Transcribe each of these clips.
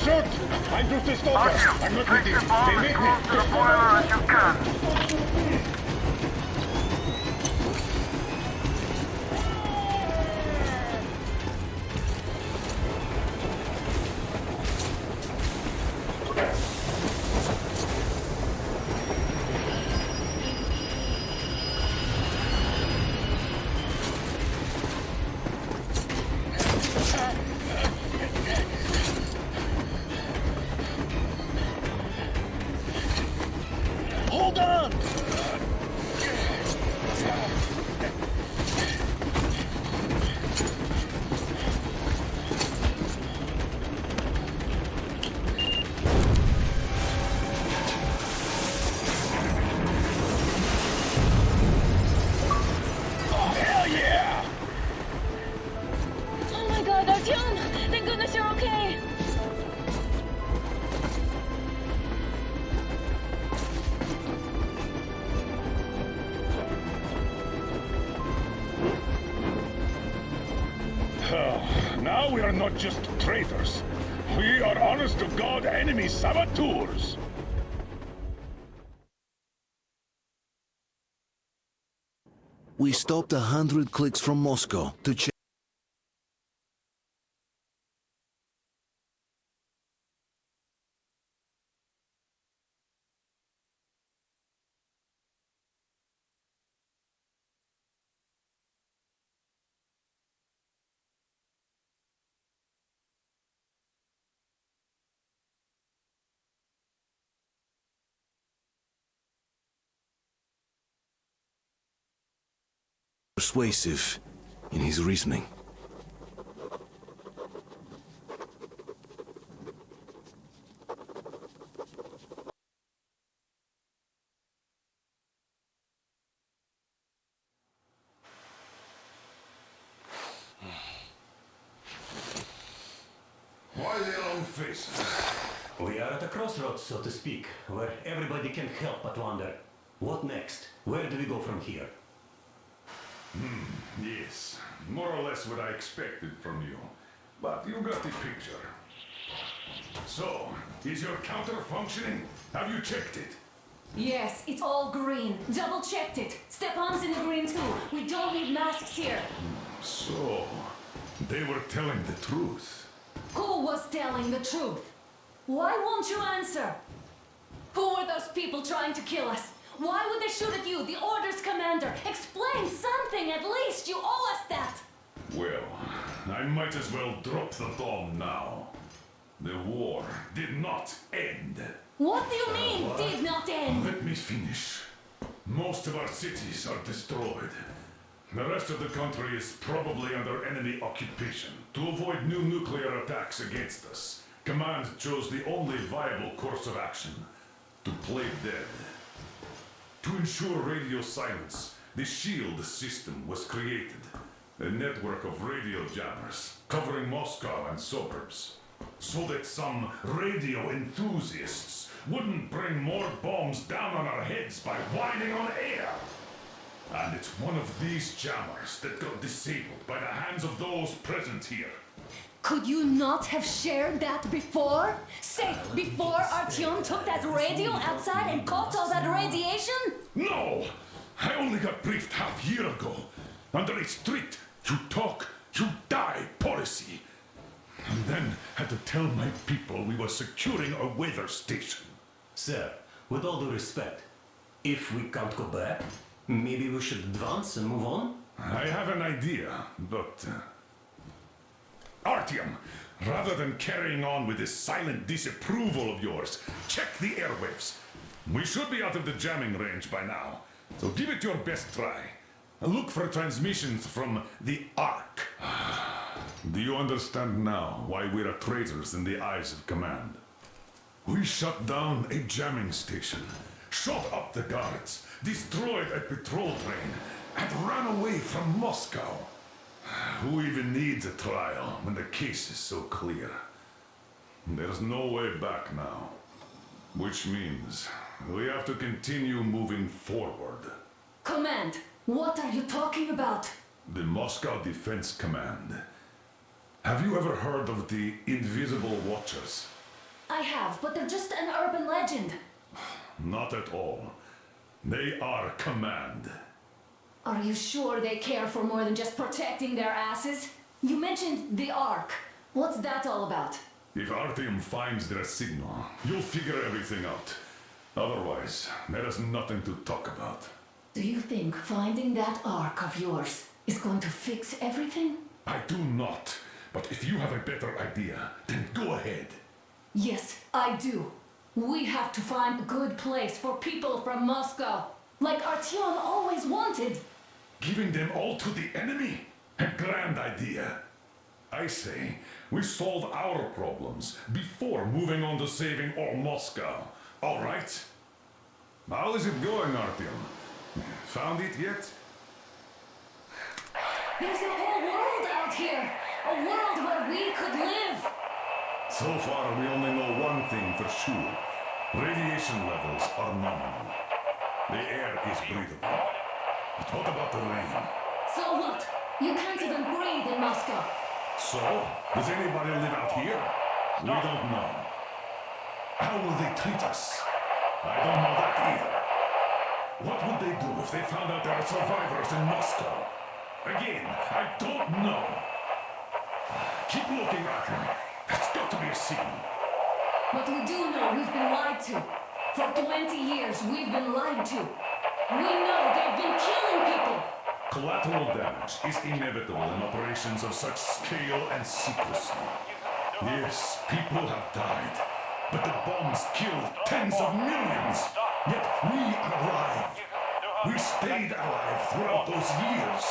Shoot! I'm just a stalker. I'm not with you. They need me. To the boiler as you can. Hold on! Oh, hell yeah! Oh my god, Artyom! Thank goodness you're okay! Now we are not just traitors. We are honest-to-God enemy saboteurs. We stopped 100 clicks from Moscow to check persuasive in his reasoning. Why the long faces? We are at a crossroads, so to speak, where everybody can help but wonder, what next? Where do we go from here? Yes, more or less what I expected from you. But you got the picture. So, is your counter functioning? Have you checked it? Yes, it's all green. Double checked it. Stepan's in the green too. We don't need masks here. So, they were telling the truth. Who was telling the truth? Why won't you answer? Who were those people trying to kill us? Why would they shoot at you, the Order's commander? Explain something at least. You owe us that. Well, I might as well drop the bomb now. The war did not end. What do you mean, did not end? Let me finish. Most of our cities are destroyed. The rest of the country is probably under enemy occupation. To avoid new nuclear attacks against us, Command chose the only viable course of action: to play dead. To ensure radio silence, the SHIELD system was created. A network of radio jammers covering Moscow and suburbs. So that some radio enthusiasts wouldn't bring more bombs down on our heads by whining on air. And it's one of these jammers that got disabled by the hands of those present here. Could you not have shared that before? Say, before Artyom took that radio outside and caught all that radiation? No! I only got briefed half year ago. Under a strict, you talk, you die policy. And then had to tell my people we were securing a weather station. Sir, with all due respect, if we can't go back, maybe we should advance and move on? I have an idea, but... Artyom, rather than carrying on with this silent disapproval of yours, check the airwaves. We should be out of the jamming range by now, so give it your best try. Look for transmissions from the Ark. Do you understand now why we are traitors in the eyes of Command? We shut down a jamming station, shot up the guards, destroyed a patrol train, and ran away from Moscow. Who even needs a trial when the case is so clear? There's no way back now. Which means we have to continue moving forward. Command, what are you talking about? The Moscow Defense Command. Have you ever heard of the Invisible Watchers? I have, but they're just an urban legend. Not at all. They are command. Are you sure they care for more than just protecting their asses? You mentioned the Ark. What's that all about? If Artyom finds their signal, you'll figure everything out. Otherwise, there is nothing to talk about. Do you think finding that Ark of yours is going to fix everything? I do not. But if you have a better idea, then go ahead. Yes, I do. We have to find a good place for people from Moscow, like Artyom always wanted. Giving them all to the enemy? A grand idea. I say, we solve our problems before moving on to saving all Moscow. All right? How is it going, Artyom? Found it yet? There's a whole world out here. A world where we could live. So far, we only know one thing for sure. Radiation levels are nominal. The air is breathable. But what about the rain? So what? You can't even breathe in Moscow. So, does anybody live out here? We don't know. How will they treat us? I don't know that either. What would they do if they found out there are survivors in Moscow? Again, I don't know. Keep looking at them. There's got to be a signal. But we do know we've been lied to. For 20 years, we've been lied to. We know they've been killing people. Collateral damage is inevitable in operations of such scale and secrecy. Yes, people have died, but the bombs killed tens of millions. Yet we are alive. We stayed alive throughout those years.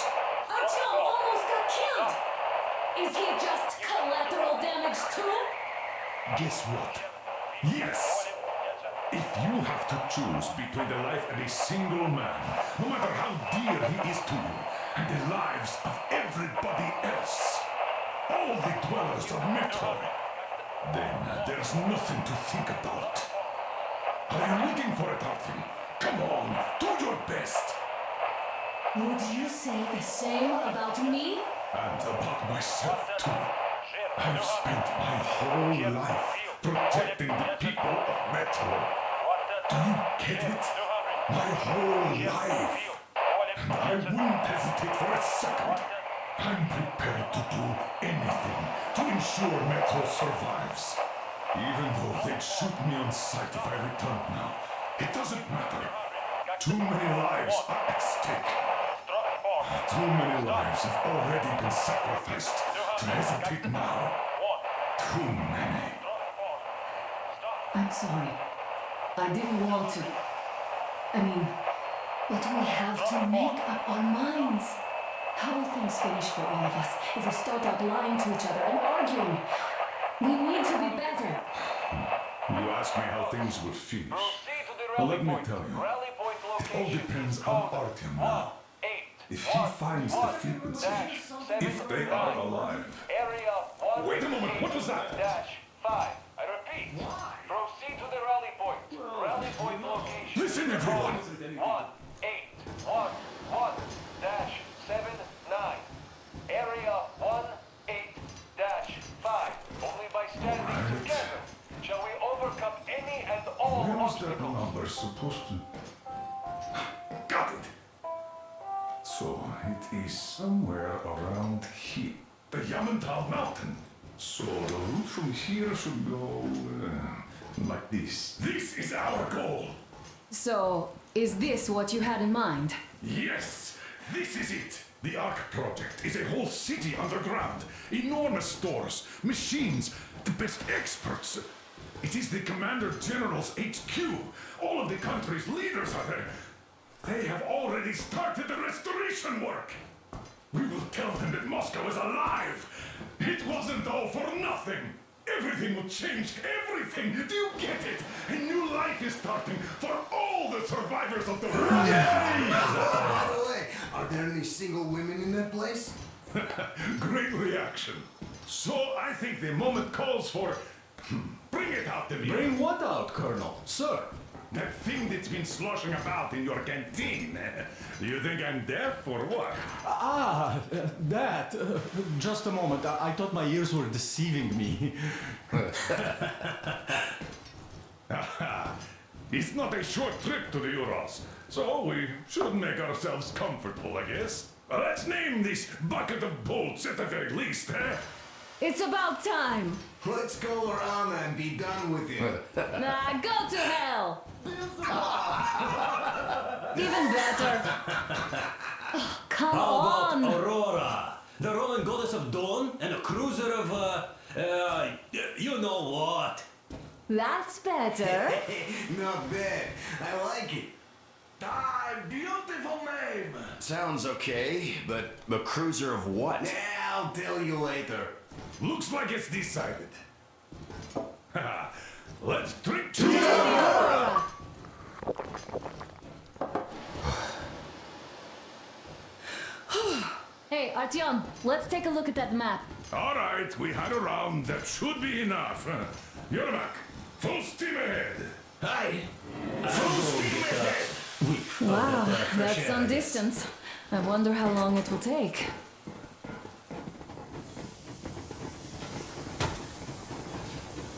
Artyom almost got killed. Is he just collateral damage too? Guess what? Yes! If you have to choose between the life of a single man, no matter how dear he is to you, and the lives of everybody else, all the dwellers of Metro, then there's nothing to think about. Are you looking for it, Artyom? Come on, do your best! Would you say the same about me? And about myself, too. I've spent my whole life protecting the people of Metro. Do you get it? My whole life. And I wouldn't hesitate for a second. I'm prepared to do anything to ensure Metro survives. Even though they'd shoot me on sight if I returned now. It doesn't matter. Too many lives are at stake. Too many lives have already been sacrificed to hesitate now. Too many. I'm sorry. I didn't want to. I mean, but we have to make up our minds. How will things finish for all of us if we start out lying to each other and arguing? We need to be better. You ask me how things will finish. Well, let me tell you. It all depends on Artyom now. If he finds the frequency, if they are alive. Wait a moment, what was that? -5. I repeat. Proceed to the rally point. Rally point location. Listen, everyone. 1811-79. Area 18-5. Only by standing together shall we overcome any and all Where is that obstacles. number supposed to... Got it! So, it is somewhere around here. The Yamantau Mountain. So, the route from here should go... like this. This is our goal! So, is this what you had in mind? Yes! This is it! The Ark Project is a whole city underground. Enormous stores, machines, the best experts. It is the Commander General's HQ. All of the country's leaders are there. They have already started the restoration work. We will tell them that Moscow is alive. It wasn't all for nothing. Everything will change. Everything. Do you get it? A new life is starting for all the survivors of the war. By the way, are there any single women in that place? Great reaction. So I think the moment calls for... Bring it out to me. Bring what out, Colonel? Sir, That thing that's been sloshing about in your canteen. You think I'm deaf or what? That. Just a moment. I thought my ears were deceiving me. It's not a short trip to the Urals, so we should make ourselves comfortable, I guess. Let's name this bucket of bolts at the very least, eh? It's about time. Let's call her Anna and be done with it. Nah, go to hell. Even better. Oh, come How on. about Aurora? The Roman goddess of dawn and a cruiser of, you know what? That's better. Not bad. I like it. Ah, beautiful name. Sounds okay, but a cruiser of what? Nah, I'll tell you later. Looks like it's decided. Let's drink to Aurora. Hey, Artyom, let's take a look at that map. All right, we had a round. That should be enough. Yermak, full steam ahead. Hi. Full steam ahead. Wow, that's some distance. I wonder how long it will take.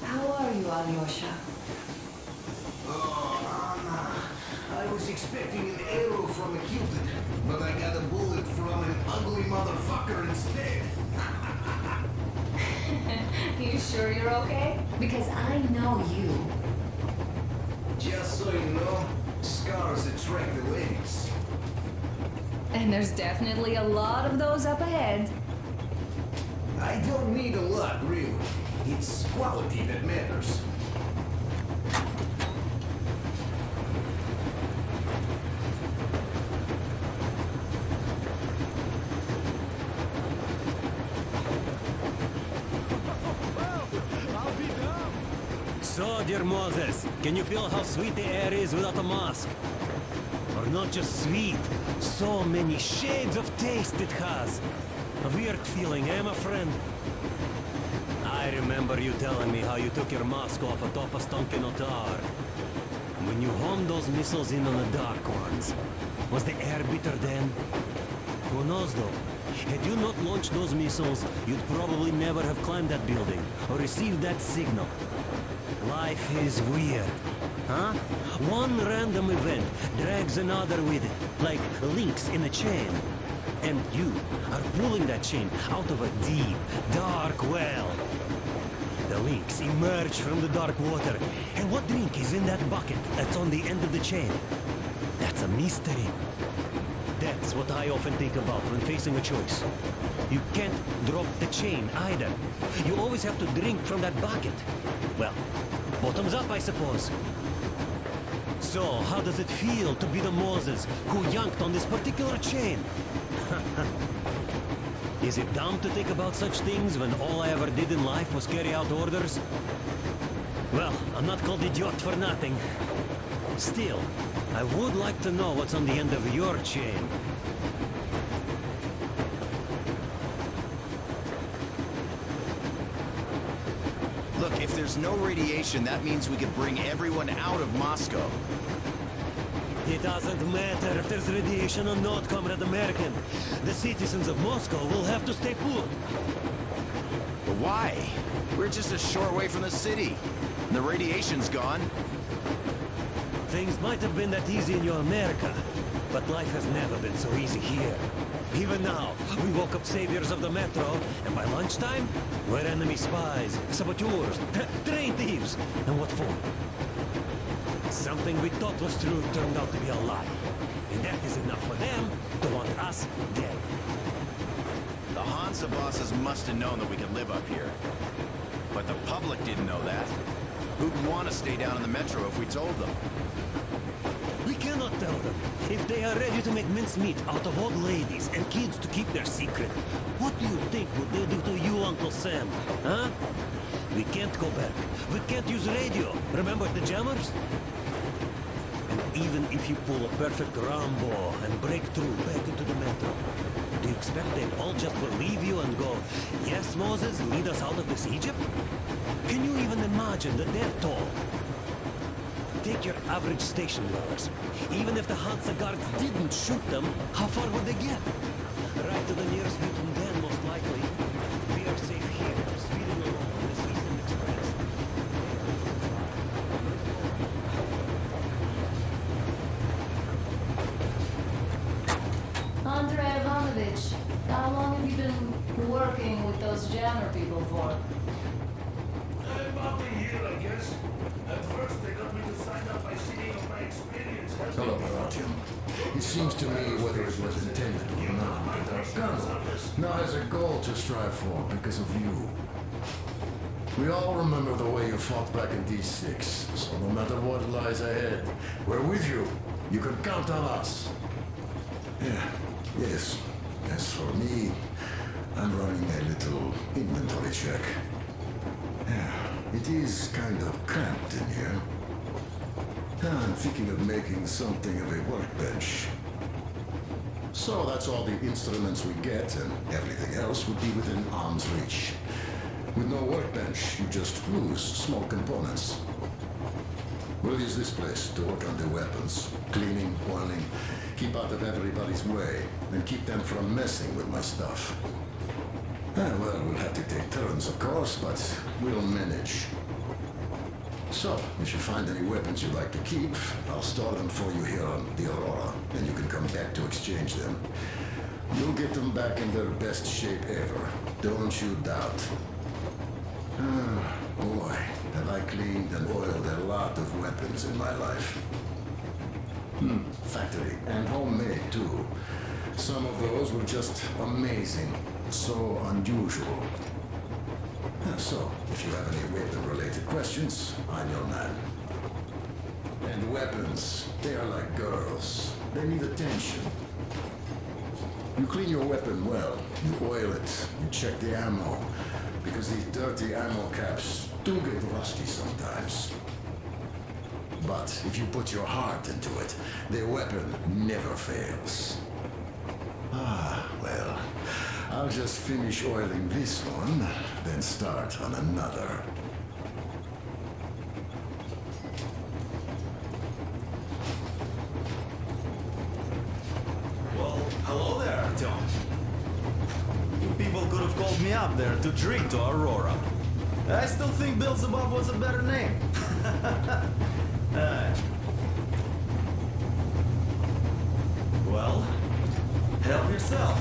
How are you, Alyosha? Oh, Anna. I was expecting an arrow from a Cupid, but I got a bullet from an ugly motherfucker instead. You sure you're okay? Because I know you. Just so you know, scars attract the ladies. And there's definitely a lot of those up ahead. I don't need a lot, really. It's quality that matters. So, dear Moses, can you feel how sweet the air is without a mask? Or not just sweet, so many shades of taste it has. A weird feeling, eh, my friend? I remember you telling me how you took your mask off atop a Stonkino tower. When you homed those missiles in on the Dark Ones, was the air bitter then? Who knows though? Had you not launched those missiles, you'd probably never have climbed that building or received that signal. Life is weird, huh? One random event drags another with it, like links in a chain. And you are pulling that chain out of a deep, dark well. The links emerge from the dark water. And what drink is in that bucket that's on the end of the chain? That's a mystery. That's what I often think about when facing a choice. You can't drop the chain either. You always have to drink from that bucket. Well, bottoms up, I suppose. So, how does it feel to be the Moses who yanked on this particular chain? Is it dumb to think about such things when all I ever did in life was carry out orders? Well, I'm not called idiot for nothing. Still, I would like to know what's on the end of your chain. Look, if there's no radiation, that means we could bring everyone out of Moscow. It doesn't matter if there's radiation or not, Comrade American. The citizens of Moscow will have to stay put. But why? We're just a short way from the city. And the radiation's gone. Things might have been that easy in your America, but life has never been so easy here. Even now, we woke up saviors of the metro, and by lunchtime, we're enemy spies, saboteurs, train thieves. And what for? Something we thought was true turned out to be a lie. And that is enough for them to want us dead. The Hansa bosses must have known that we could live up here. But the public didn't know that. Who'd want to stay down in the metro if we told them? We cannot tell them. If they are ready to make mincemeat out of old ladies and kids to keep their secret, what do you think would they do to you, Uncle Sam? Huh? We can't go back. We can't use radio. Remember the jammers? And even if you pull a perfect Rambo and break through back into the metro, do you expect they'd all just believe you and go, yes, Moses, lead us out of this Egypt? Can you even imagine the death toll? Take your average station dwellers. Even if the Hansa guards didn't shoot them, how far would they get? Right to the nearest beacon then, most likely. We are safe here, speeding along on this Eastern Express. Andrei Ivanovich, how long have you been working with those jammer people for? About a year, I guess. At first, they got me to sign up by singing of my experience. Hello, Artyom. It seems to me, whether it was intended or not, that our gun now has a goal to strive for because of you. We all remember the way you fought back in D6, so no matter what lies ahead, we're with you. You can count on us. Yeah, yes. As for me, I'm running a little inventory check. Yeah, it is kind of cramped in here. I'm thinking of making something of a workbench. So that's all the instruments we get, and everything else would be within arm's reach. With no workbench, you just lose small components. We'll use this place to work on the weapons. Cleaning, oiling, keep out of everybody's way, and keep them from messing with my stuff. Well, we'll have to take turns, of course, but we'll manage. So, if you find any weapons you'd like to keep, I'll store them for you here on the Aurora, and you can come back to exchange them. You'll get them back in their best shape ever. Don't you doubt. Boy, have I cleaned and oiled a lot of weapons in my life. Factory and homemade, too. Some of those were just amazing. So unusual. So, if you have any weapon-related questions, I'm your man. And weapons, they are like girls. They need attention. You clean your weapon well, you oil it, you check the ammo, because these dirty ammo caps do get rusty sometimes. But if you put your heart into it, the weapon never fails. Well, I'll just finish oiling this one, then start on another. Well, hello there, Artyom. You people could have called me up there to drink to Aurora. I still think Beelzebub was a better name. Well, help yourself.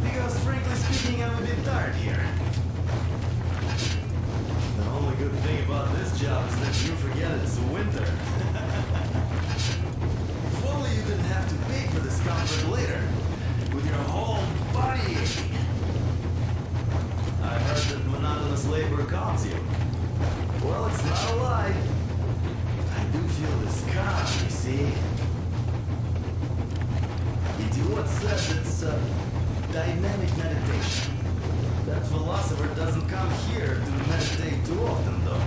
Because frankly speaking, I'm a bit tired here. The only good thing about this job is that you forget it's winter. If only you didn't have to pay for this comfort later, with your whole body aching. I heard that monotonous labor calms you. Well, it's not a lie. I do feel this calm, you see. Idiot says it's dynamic meditation. That philosopher doesn't come here to meditate too often, though.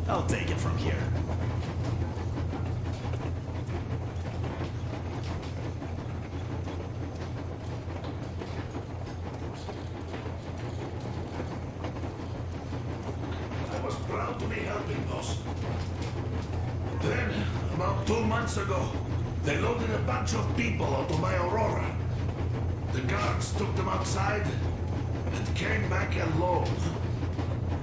I'll take it from here. I was proud to be helping, boss. Then, about 2 months ago, they loaded a bunch of people onto my Aurora. The guards took them outside and came back alone.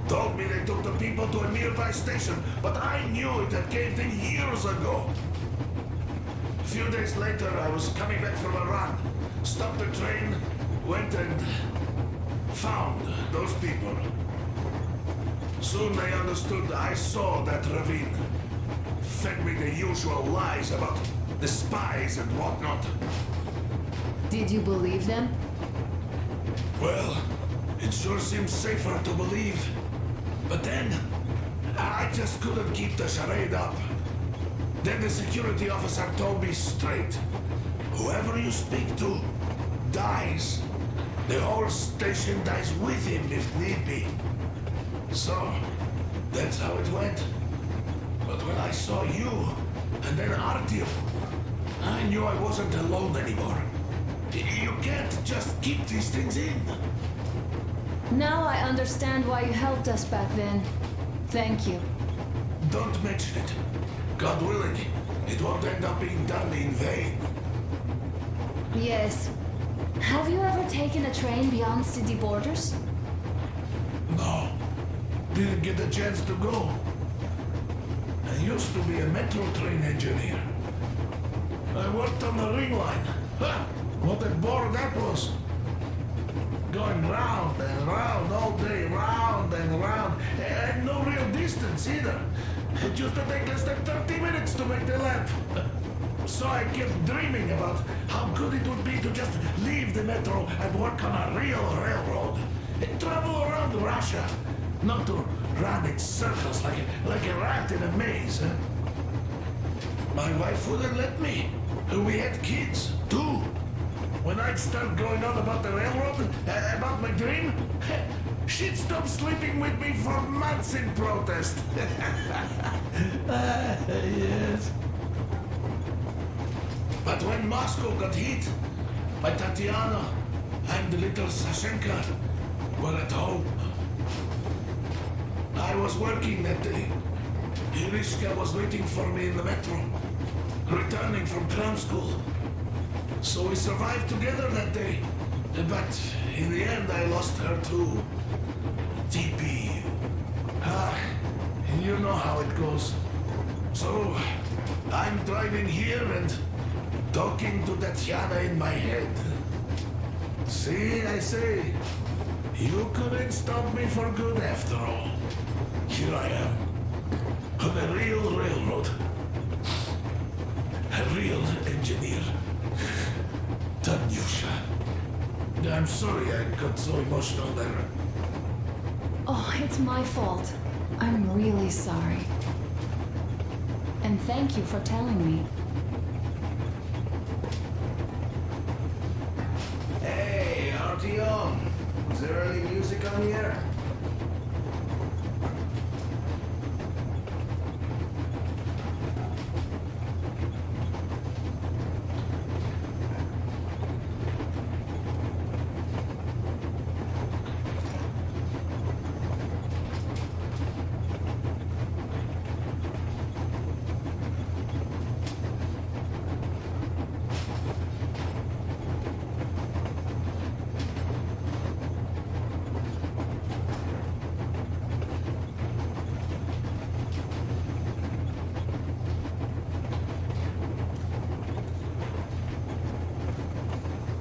Told me they took the people to a nearby station, but I knew it had caved in years ago. few days later, I was coming back from a run. Stopped the train, went and found those people. Soon they understood I saw that ravine. Fed me the usual lies about the spies and whatnot. Did you believe them? Well, it sure seems safer to believe. But then, I just couldn't keep the charade up. Then the security officer told me straight. Whoever you speak to, dies. The whole station dies with him if need be. So, that's how it went. But when I saw you, and then Artyom, I knew I wasn't alone anymore. You can't just keep these things in. Now I understand why you helped us back then. Thank you. Don't mention it. God willing, it won't end up being done in vain. Yes. Have you ever taken a train beyond city borders? No. Didn't get a chance to go. I used to be a metro train engineer. I worked on the ring line. Ha! What a bore that was. Going round and round all day, round and round. And no real distance either. It used to take less than 30 minutes to make the lap. So I kept dreaming about how good it would be to just leave the metro and work on a real railroad. And travel around Russia. Not to run in circles like a rat in a maze. Huh? My wife wouldn't let me. We had kids, too. When I'd start going on about the railroad, about my dream, she'd stop sleeping with me for months in protest. Yes. But when Moscow got hit, my Tatiana and the little Sashenka were at home. I was working that day. Irishka was waiting for me in the metro, returning from tram school. So we survived together that day. But in the end, I lost her too. TP. You know how it goes. So, I'm driving here and talking to Tatiana in my head. See, I say, you couldn't stop me for good after all. Here I am, on a real railroad. A real engineer. Tanyusha. I'm sorry I got so emotional there. Oh, it's my fault. I'm really sorry. And thank you for telling me. Hey, Artyom! Is there any music on the air?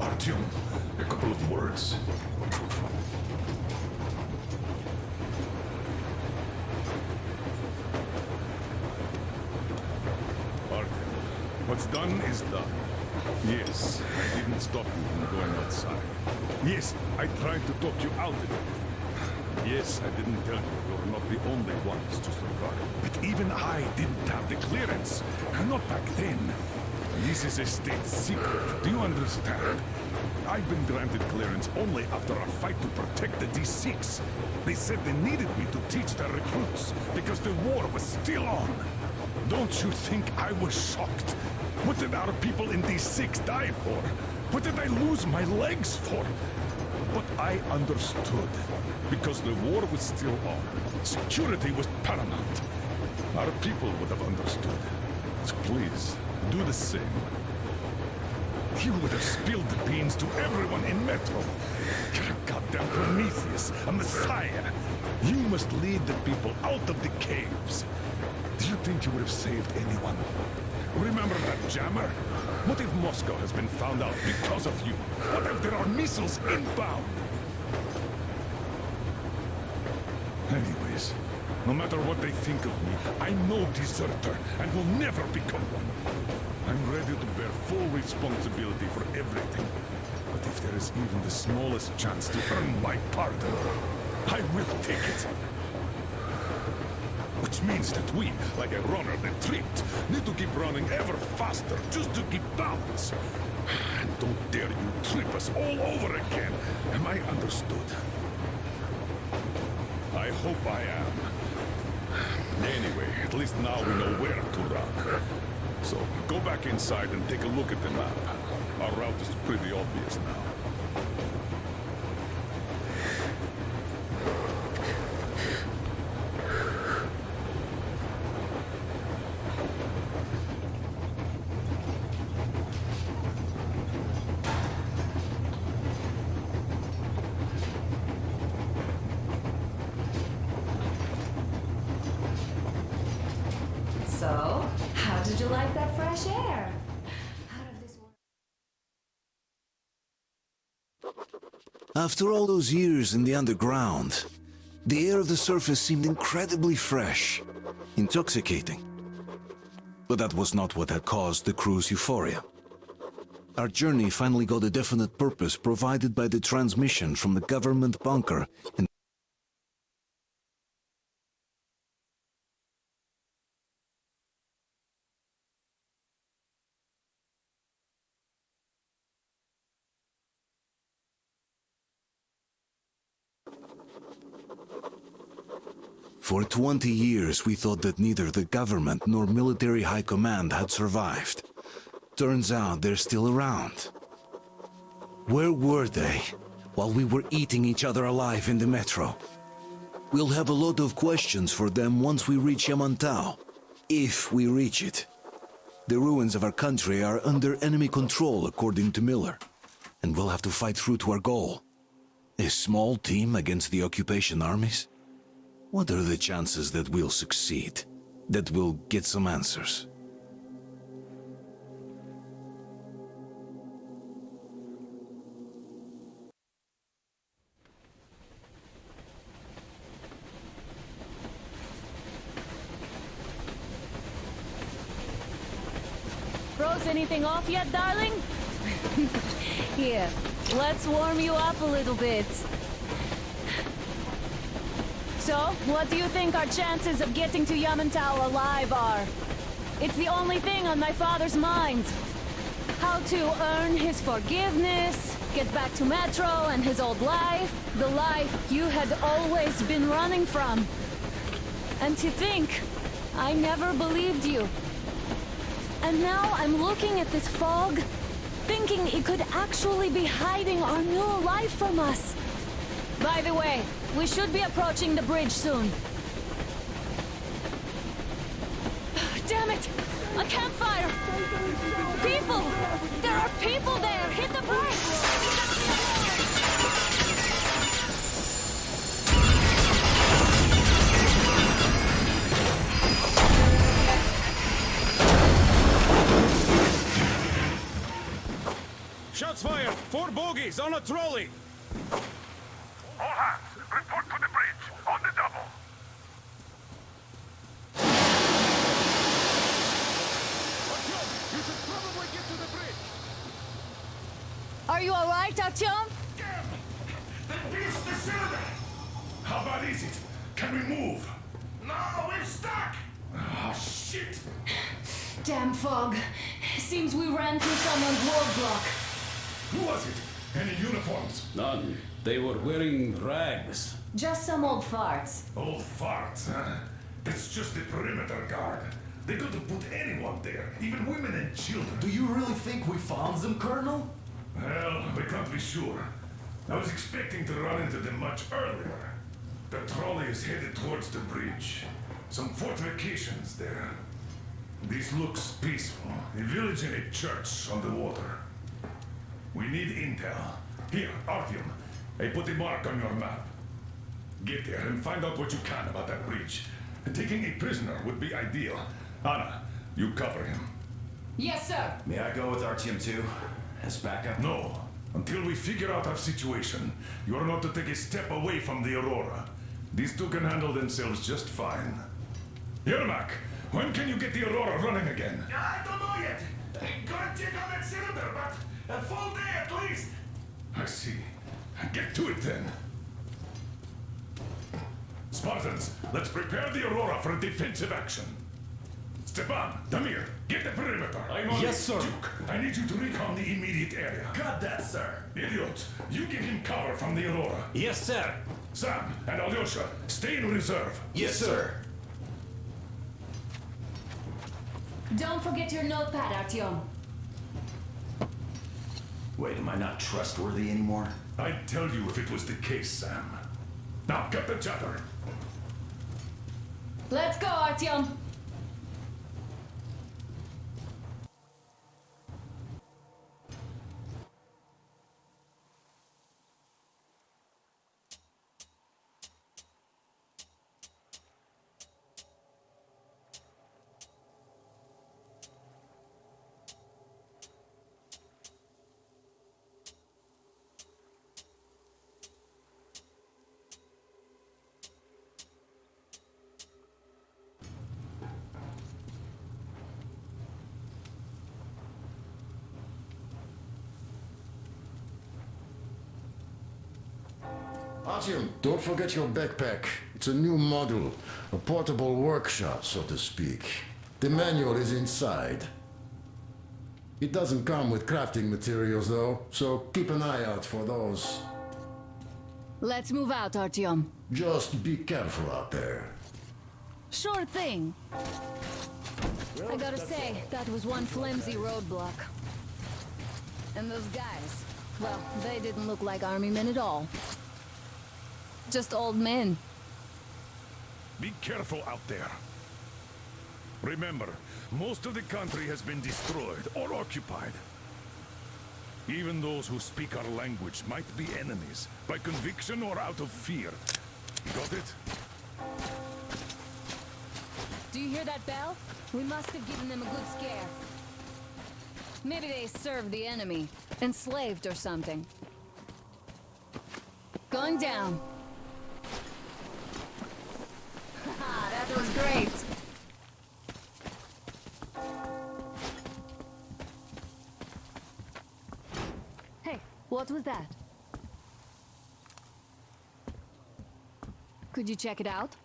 Artyom, a couple of words. Artyom, what's done is done. Yes, I didn't stop you from going outside. Yes, I tried to talk you out of it. Yes, I didn't tell you you're not the only ones to survive. But even I didn't have the clearance. Not back then. This is a state secret. Do you understand? I've been granted clearance only after a fight to protect the D6. They said they needed me to teach their recruits because the war was still on. Don't you think I was shocked? What did our people in D6 die for? What did I lose my legs for? But I understood. Because the war was still on. Security was paramount. Our people would have understood. So please, do the same. You would have spilled the beans to everyone in Metro. You're a goddamn Prometheus, a messiah. You must lead the people out of the caves. Do you think you would have saved anyone? Remember that jammer? What if Moscow has been found out because of you? What if there are missiles inbound? Anyways, no matter what they think of me, I'm no deserter and will never become one. I'm ready to bear full responsibility for everything. But if there is even the smallest chance to earn my pardon, I will take it. Which means that we, like a runner that tripped, need to keep running ever faster just to keep balance. And don't dare you trip us all over again. Am I understood? I hope I am. Anyway, at least now we know where to run. So, go back inside and take a look at the map. Our route is pretty obvious now. So, how did you like that fresh air? After all those years in the underground, the air of the surface seemed incredibly fresh, intoxicating. But that was not what had caused the crew's euphoria. Our journey finally got a definite purpose provided by the transmission from the government bunker in For 20 years, we thought that neither the government nor military high command had survived. Turns out they're still around. Where were they while we were eating each other alive in the metro? We'll have a lot of questions for them once we reach Yamantau, if we reach it. The ruins of our country are under enemy control, according to Miller, and we'll have to fight through to our goal. A small team against the occupation armies? What are the chances that we'll succeed? That we'll get some answers? Froze anything off yet, darling? Here, let's warm you up a little bit. So, what do you think our chances of getting to Yamantau alive are? It's the only thing on my father's mind. How to earn his forgiveness, get back to Metro and his old life, the life you had always been running from. And to think, I never believed you. And now I'm looking at this fog, thinking it could actually be hiding our new life from us. By the way, we should be approaching the bridge soon. Damn it! A campfire! People! There are people there! Hit the brakes! Shots fired! 4 bogies on a trolley! All hands, report to the bridge, on the double. Artyom, you should probably get to the bridge. Are you alright, Artyom? The beast is there! How bad is it? Can we move? No, we're stuck! Ah, shit! Damn fog. Seems we ran through someone's roadblock. Who was it? Any uniforms? None. They were wearing rags. Just some old farts. Old farts, huh? That's just the perimeter guard. They could have put anyone there, even women and children. Do you really think we found them, Colonel? Well, we can't be sure. I was expecting to run into them much earlier. The trolley is headed towards the bridge. Some fortifications there. This looks peaceful. A village and a church on the water. We need intel. Here, Artyom. I put a mark on your map. Get there and find out what you can about that bridge. Taking a prisoner would be ideal. Anna, you cover him. Yes, sir. May I go with Artyom too? As backup? No. Until we figure out our situation, you are not to take a step away from the Aurora. These two can handle themselves just fine. Yermak, when can you get the Aurora running again? I don't know yet. Gonna check on that cylinder, but a full day at least. I see. Get to it then. Spartans, let's prepare the Aurora for a defensive action. Stepan, Damir, get the perimeter. Yes, sir. Duke, I need you to recon the immediate area. Got that, sir. Idiot, you give him cover from the Aurora. Yes, sir. Sam and Alyosha, stay in reserve. Yes, sir. Don't forget your notepad, Artyom. Wait, am I not trustworthy anymore? I'd tell you if it was the case, Sam. Now, cut the chatter. Let's go, Artyom. Artyom, don't forget your backpack. It's a new model, a portable workshop, so to speak. The manual is inside. It doesn't come with crafting materials, though, so keep an eye out for those. Let's move out, Artyom. Just be careful out there. Sure thing. I gotta say, that was one flimsy roadblock. And those guys, well, they didn't look like army men at all. Just old men. Be careful out there. Remember, most of the country has been destroyed or occupied. Even those who speak our language might be enemies, by conviction or out of fear. Got it? Do you hear that bell? We must have given them a good scare. Maybe they served the enemy, enslaved or something. Going down. Haha, that was great. Hey, what was that? Could you check it out?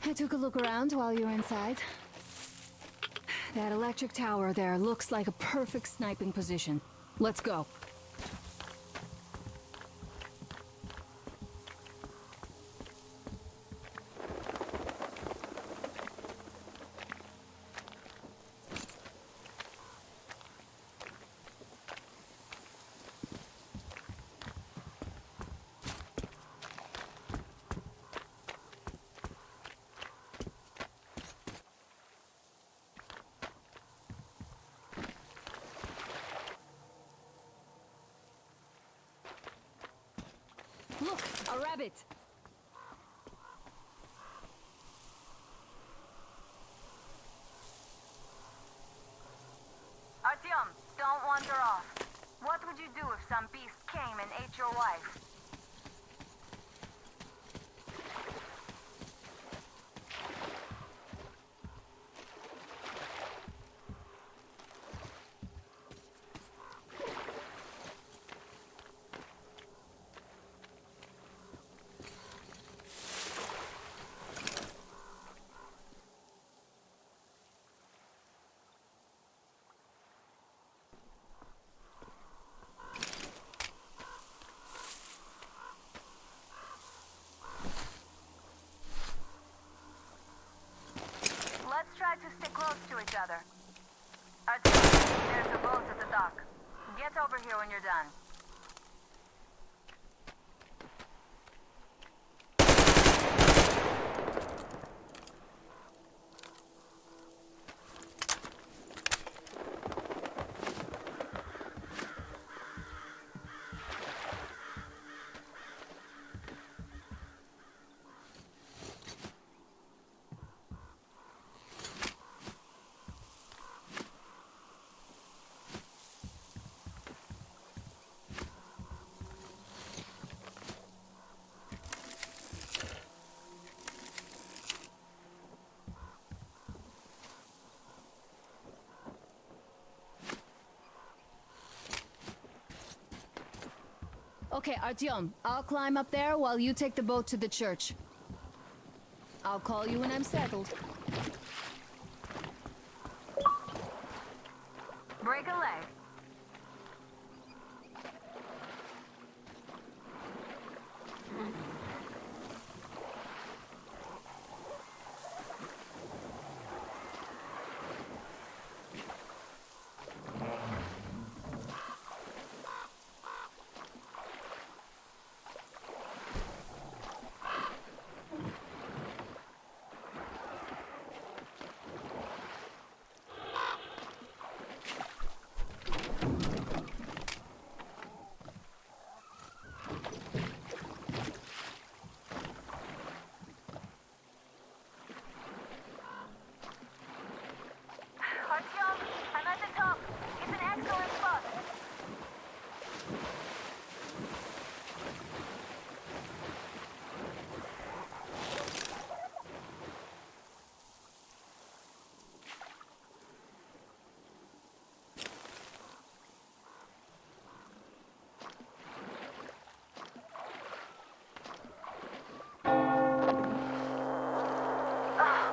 I took a look around while you were inside. That electric tower there looks like a perfect sniping position. Let's go. Look, a rabbit! Artyom, don't wander off. What would you do if some beast came and ate your wife? close to each other. Artyom, there's a boat at the dock. Get over here when you're done. Okay, Artyom, I'll climb up there while you take the boat to the church. I'll call you when I'm settled. Break a leg. Artyom, I'm at the top. It's an excellent spot.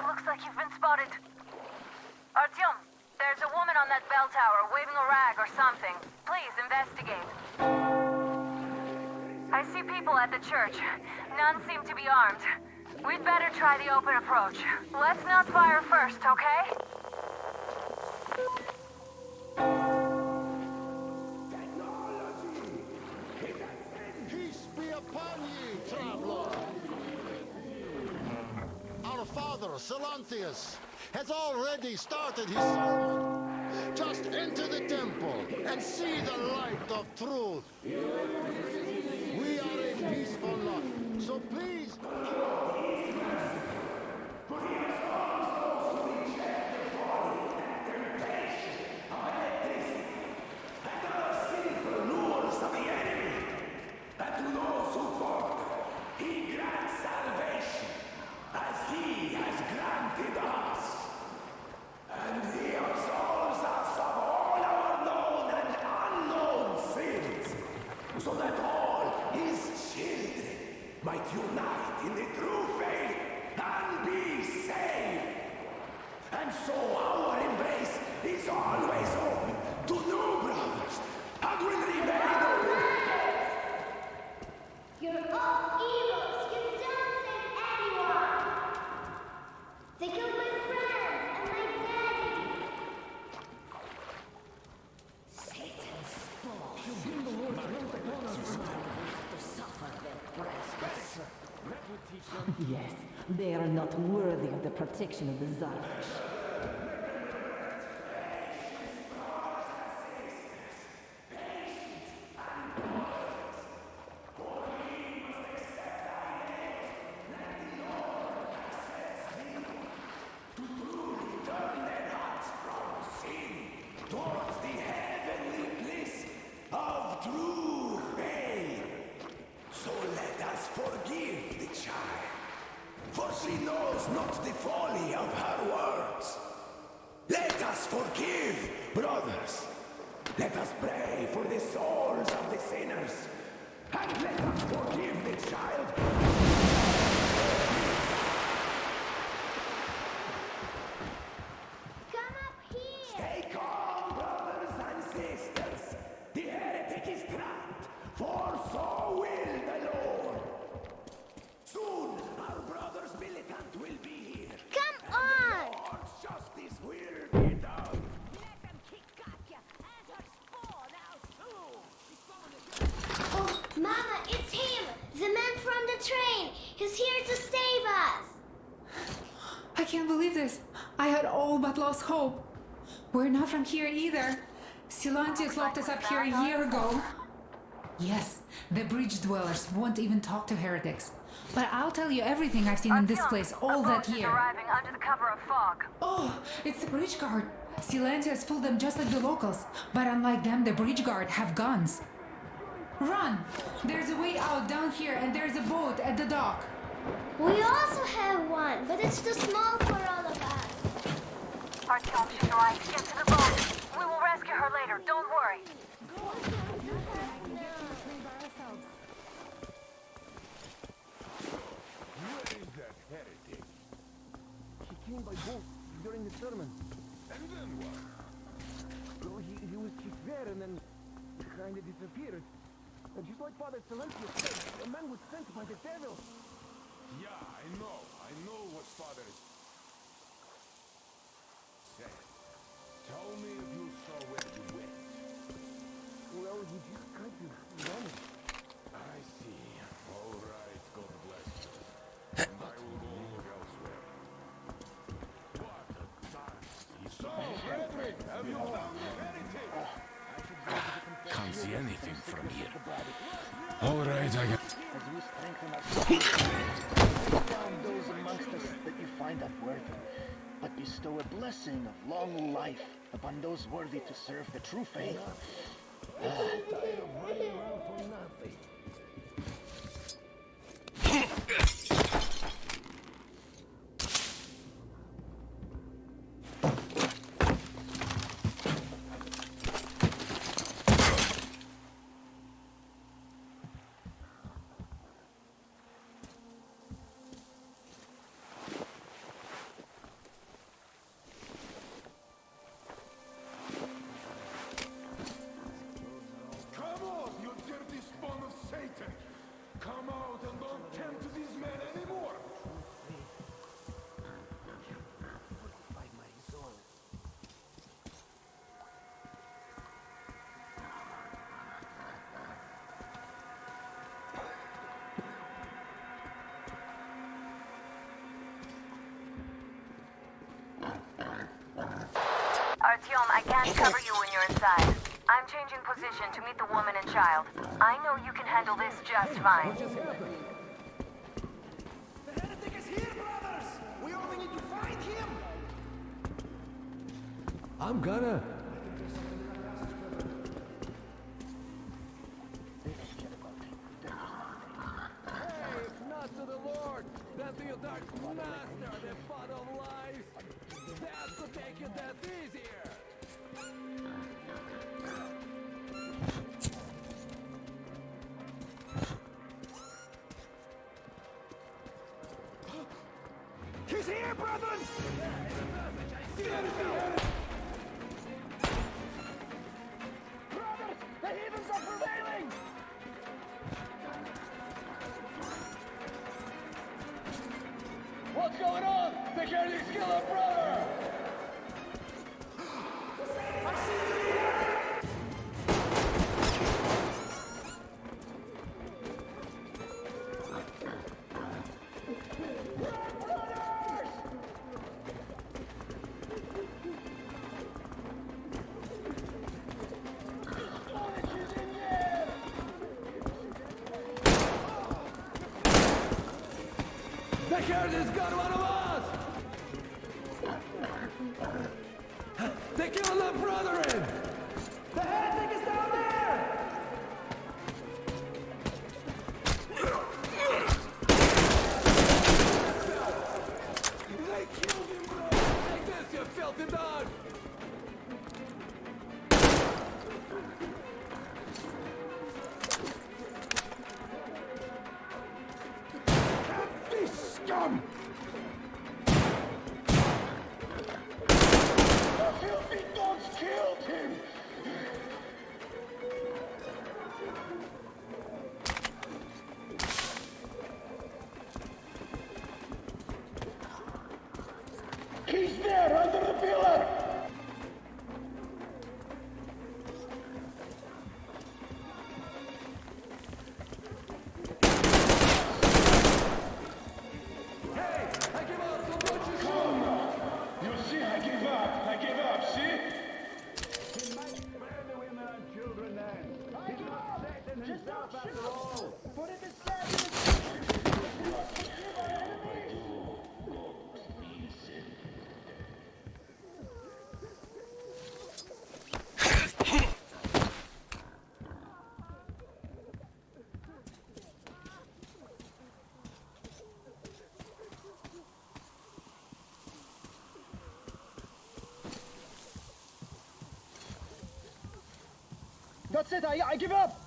Looks like you've been spotted. Artyom, there's a woman on that bell tower waving a rag or something. Please investigate. I see people at the church. None seem to be armed. We'd better try the open approach. Let's not fire first, okay? Peace be upon ye, traveler. Our father, Silantius, has already started his sermon. Just enter the temple and see the light of truth. We are a peaceful lot, so please... So that all his children might unite in the true faith and be saved. And so our embrace is always open to new brothers and will remain open. You're all evils. You don't save anyone. They killed my friends and my daddy. Satan's spawn. You bring the Lord upon us to suffer their presence. Yes, they are not worthy of the protection of the Tsarevich. Towards the heavenly bliss of true faith. So let us forgive the child, for she knows not the folly of her words. Let us forgive, brothers. Let us pray for the souls of the sinners, and let us forgive the child. Come up here. Stay calm, brothers and sisters. The heretic is trapped, for so will the Lord. Soon, our brother's militant will be here. Come on. Lord's justice will can't believe this. I had all but lost hope. We're not from here either. Silantius locked us up here a year ago. Yes, the bridge dwellers won't even talk to heretics. But I'll tell you everything I've seen in this place all that year. Arriving under the cover of fog. Oh, it's the bridge guard. Silantius fooled them just like the locals. But unlike them, the bridge guard have guns. Run! There's a way out down here and there's a boat at the dock. We also have one, but it's too small for all of us. Artyom, she's right. Get to the boat. We will rescue her later. Don't worry. He came by boat during the sermon. And then what? Well, he was there and then kind of disappeared. And just like Father Silencio said, a man was sent by the devil. Yeah, I know what Father said. Tell me if you saw where you went. Well, he just kind of vanished. I see. All right, God bless you. And I will go look elsewhere. What a time. So, Frederick, have you found anything? Can't see anything from here. All right, I got... As we strengthen our down those amongst us that you find unworthy, but bestow a blessing of long life upon those worthy to serve the true faith. Come out and don't tempt these men anymore! Artyom, I can't cover you when you're inside. I'm changing position to meet the woman and child. I know you can handle this just fine. What just happened? The heretic is here, brothers! We only need to find him! I'm gonna... Hey, if not to the Lord, then to your dark master, the father of lies! That could take your death easier! He's here, brethren! See anything? Brothers, the heathens are prevailing! What's going on? They can't just kill our brother! I see you! The Kurds got one of us! They're killing our brethren! The heretic is down there! They killed him, bro! Take this, you filthy dog! Scum! The filthy dogs killed him! He's there, under the pillar! Hey, I give up, so don't you shoot! That's it. I give up.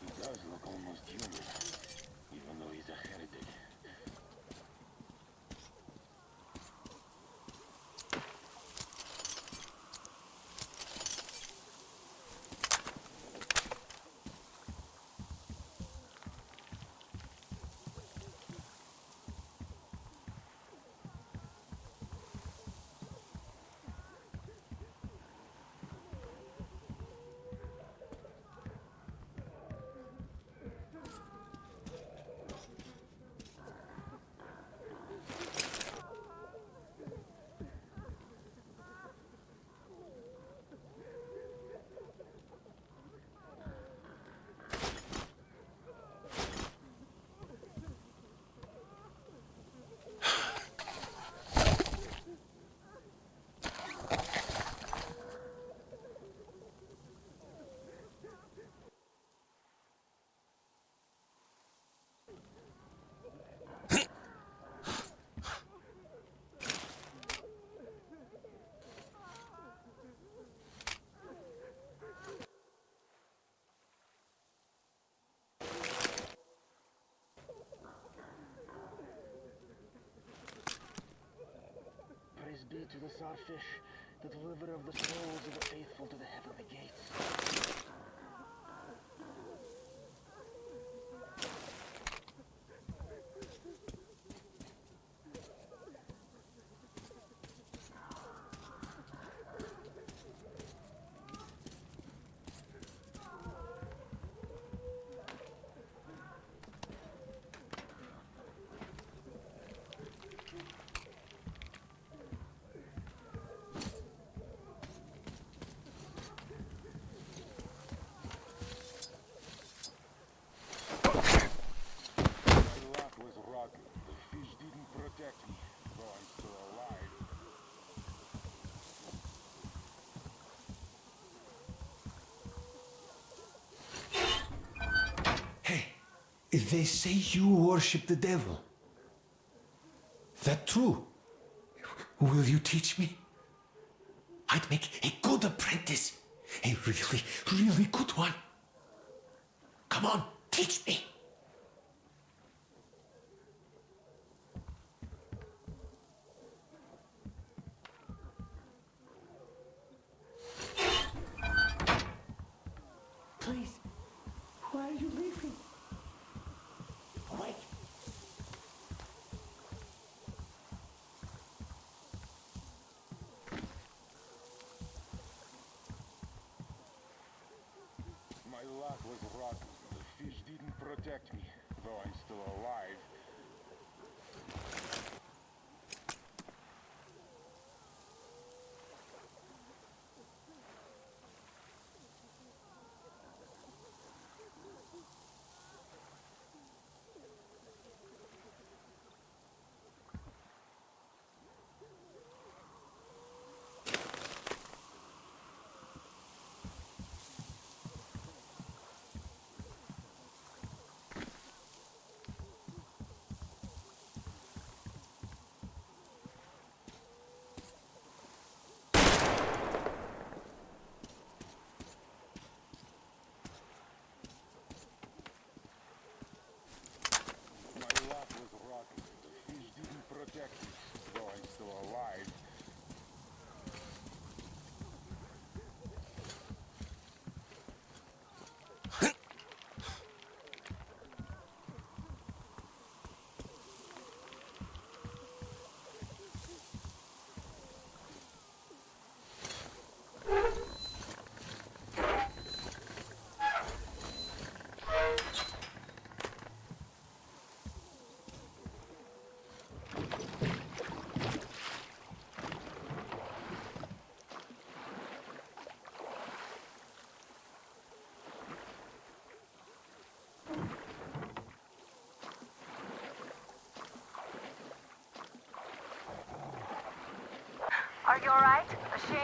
He does look almost human, even though he's a heretic. Praise be to the Tsarfish, the deliverer of the souls of the faithful to the heavenly gates. They say you worship the devil. That true? Will you teach me? I'd make a good apprentice. A really, really good one. Come on, teach me. Please, why are you leaving? Wait. My luck was rotten. The fish didn't protect me, though I'm still alive.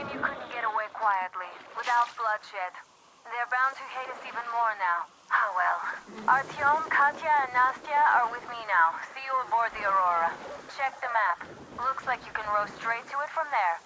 shame you couldn't get away quietly, without bloodshed. They're bound to hate us even more now. Oh well. Artyom, Katya, and Nastya are with me now. See you aboard the Aurora. Check the map. Looks like you can row straight to it from there.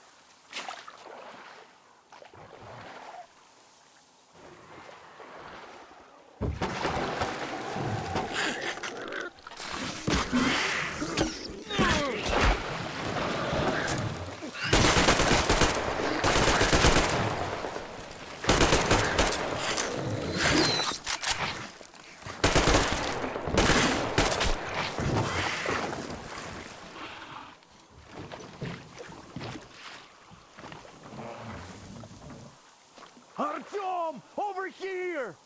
Artyom! Over here!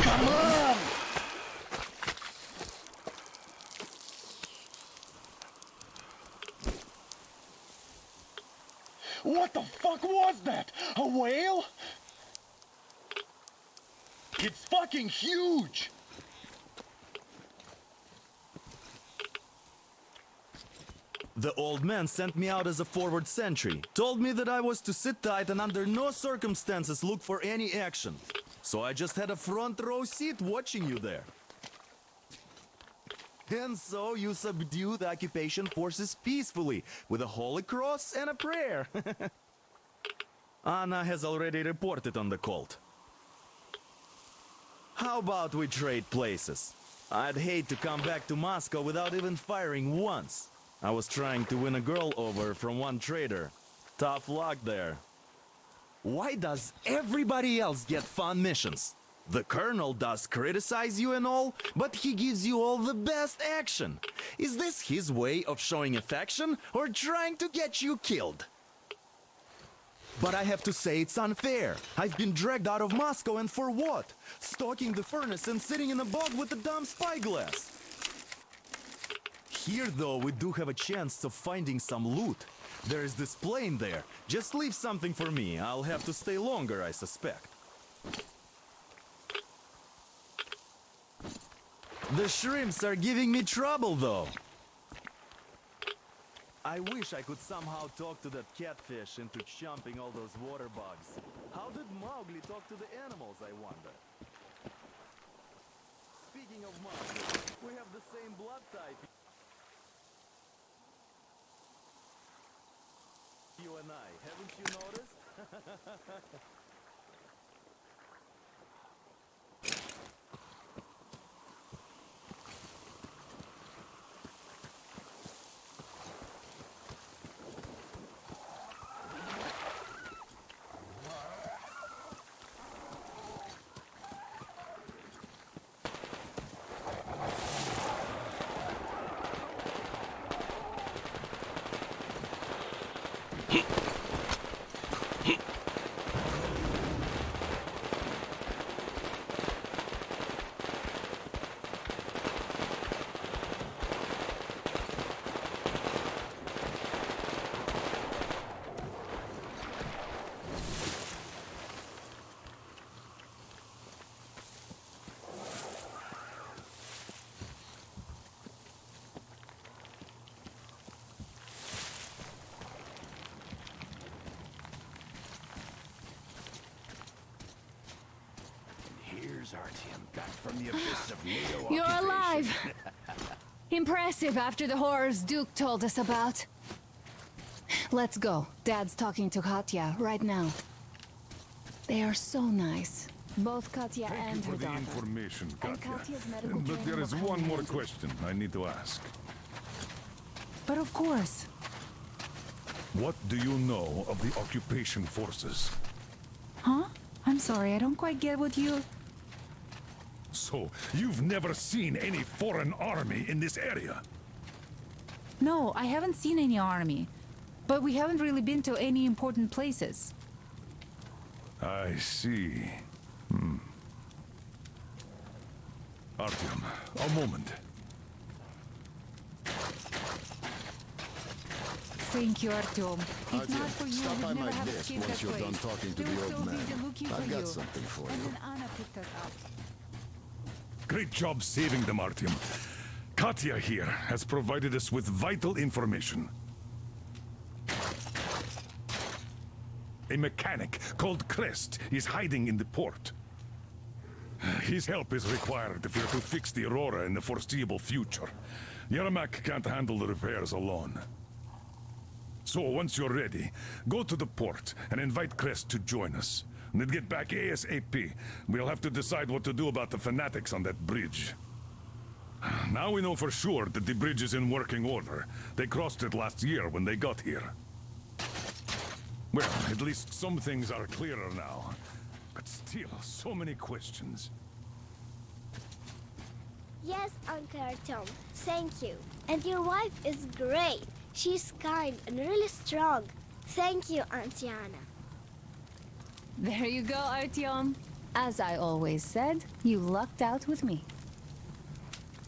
Come on! What the fuck was that? A whale? It's fucking huge! The old man sent me out as a forward sentry. Told me that I was to sit tight and under no circumstances look for any action. So I just had a front row seat watching you there. And so you subdued the occupation forces peacefully with a holy cross and a prayer. Anna has already reported on the cult. How about we trade places? I'd hate to come back to Moscow without even firing once. I was trying to win a girl over from one trader. Tough luck there. Why does everybody else get fun missions? The colonel does criticize you and all, but he gives you all the best action. Is this his way of showing affection or trying to get you killed? But I have to say it's unfair. I've been dragged out of Moscow, and for what? Stalking the furnace and sitting in a bog with a dumb spyglass. Here, though, we do have a chance of finding some loot. There is this plane there. Just leave something for me. I'll have to stay longer, I suspect. The shrimps are giving me trouble, though. I wish I could somehow talk to that catfish into chomping all those water bugs. How did Mowgli talk to the animals, I wonder? Speaking of Mowgli, we have the same blood type. You and I, haven't you noticed? Artyom, back from the abyss of NATO You're occupation. alive! Impressive after the horrors Duke told us about. Let's go. Dad's talking to Katya right now. They are so nice. Both Katya Thank and you her for the daughter. information, And Katya. Katya's medical But training there is will one come more in. question I need to ask. But of course. What do you know of the occupation forces? Huh? I'm sorry, I don't quite get what you... So, you've never seen any foreign army in this area? No, I haven't seen any army. But we haven't really been to any important places. I see. Artyom, a moment. Thank you, Artyom. If Artyom, not for you, stop we'd by never my have desk escaped once that you're done place. talking to They the were old so man. busy looking for I've got you. something for And you. then Anna picked us up. Great job saving them, Artyom. Katya here has provided us with vital information. A mechanic called Crest is hiding in the port. His help is required if we're to fix the Aurora in the foreseeable future. Yermak can't handle the repairs alone. So once you're ready, go to the port and invite Crest to join us. And then get back ASAP. We'll have to decide what to do about the fanatics on that bridge. Now we know for sure that the bridge is in working order. They crossed it last year when they got here. Well, at least some things are clearer now. But still, so many questions. Yes, Uncle Artyom. Thank you. And your wife is great. She's kind and really strong. Thank you, Auntie Anna. There you go, Artyom. As I always said, you lucked out with me.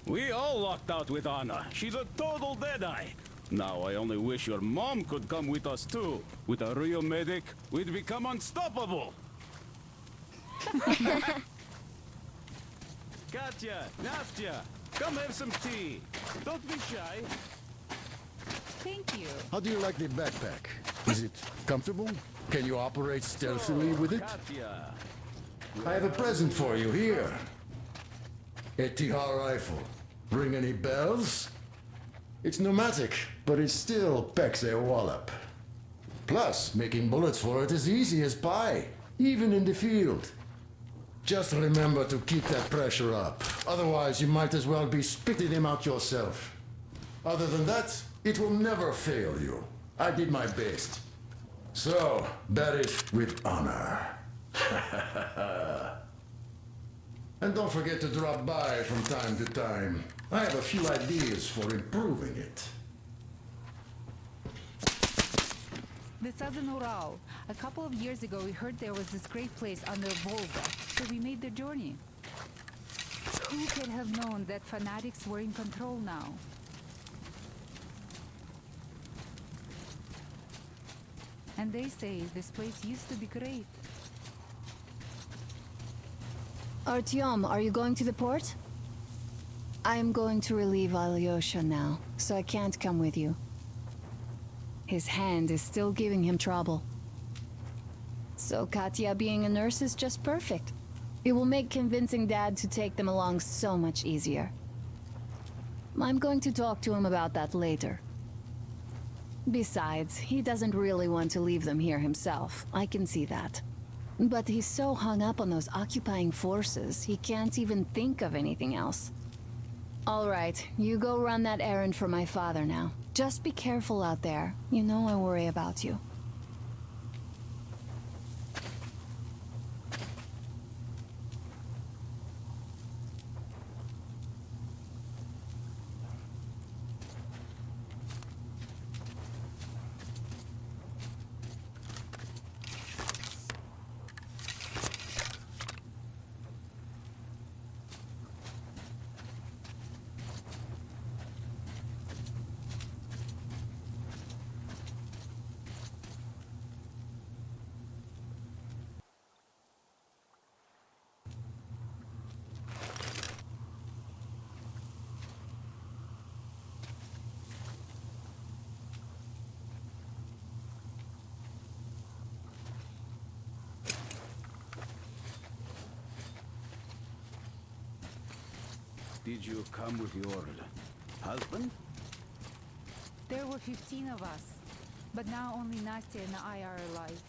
We all lucked out with Anna. She's a total deadeye. Now I only wish your mom could come with us too. With a real medic, we'd become unstoppable. Katya, Nastya, come have some tea. Don't be shy. Thank you. How do you like the backpack? Is it comfortable? Can you operate stealthily with it? Katya. I have a present for you here. A Tihar rifle. Ring any bells? It's pneumatic, but it still packs a wallop. Plus, making bullets for it is easy as pie, even in the field. Just remember to keep that pressure up. Otherwise, you might as well be spitting him out yourself. Other than that, it will never fail you. I did my best. So, bear it with honor. And don't forget to drop by from time to time. I have a few ideas for improving it. The Southern Ural. A couple of years ago, we heard there was this great place on the Volga, so we made the journey. Who could have known that fanatics were in control now? And they say this place used to be great. Artyom, are you going to the port? I am going to relieve Alyosha now, so I can't come with you. His hand is still giving him trouble. So Katya being a nurse is just perfect. It will make convincing Dad to take them along so much easier. I'm going to talk to him about that later. Besides, he doesn't really want to leave them here himself. I can see that. But he's so hung up on those occupying forces, he can't even think of anything else. All right, you go run that errand for my father now. Just be careful out there. You know I worry about you. Did you come with your husband? There were 15 of us, but now only Nastya and I are alive.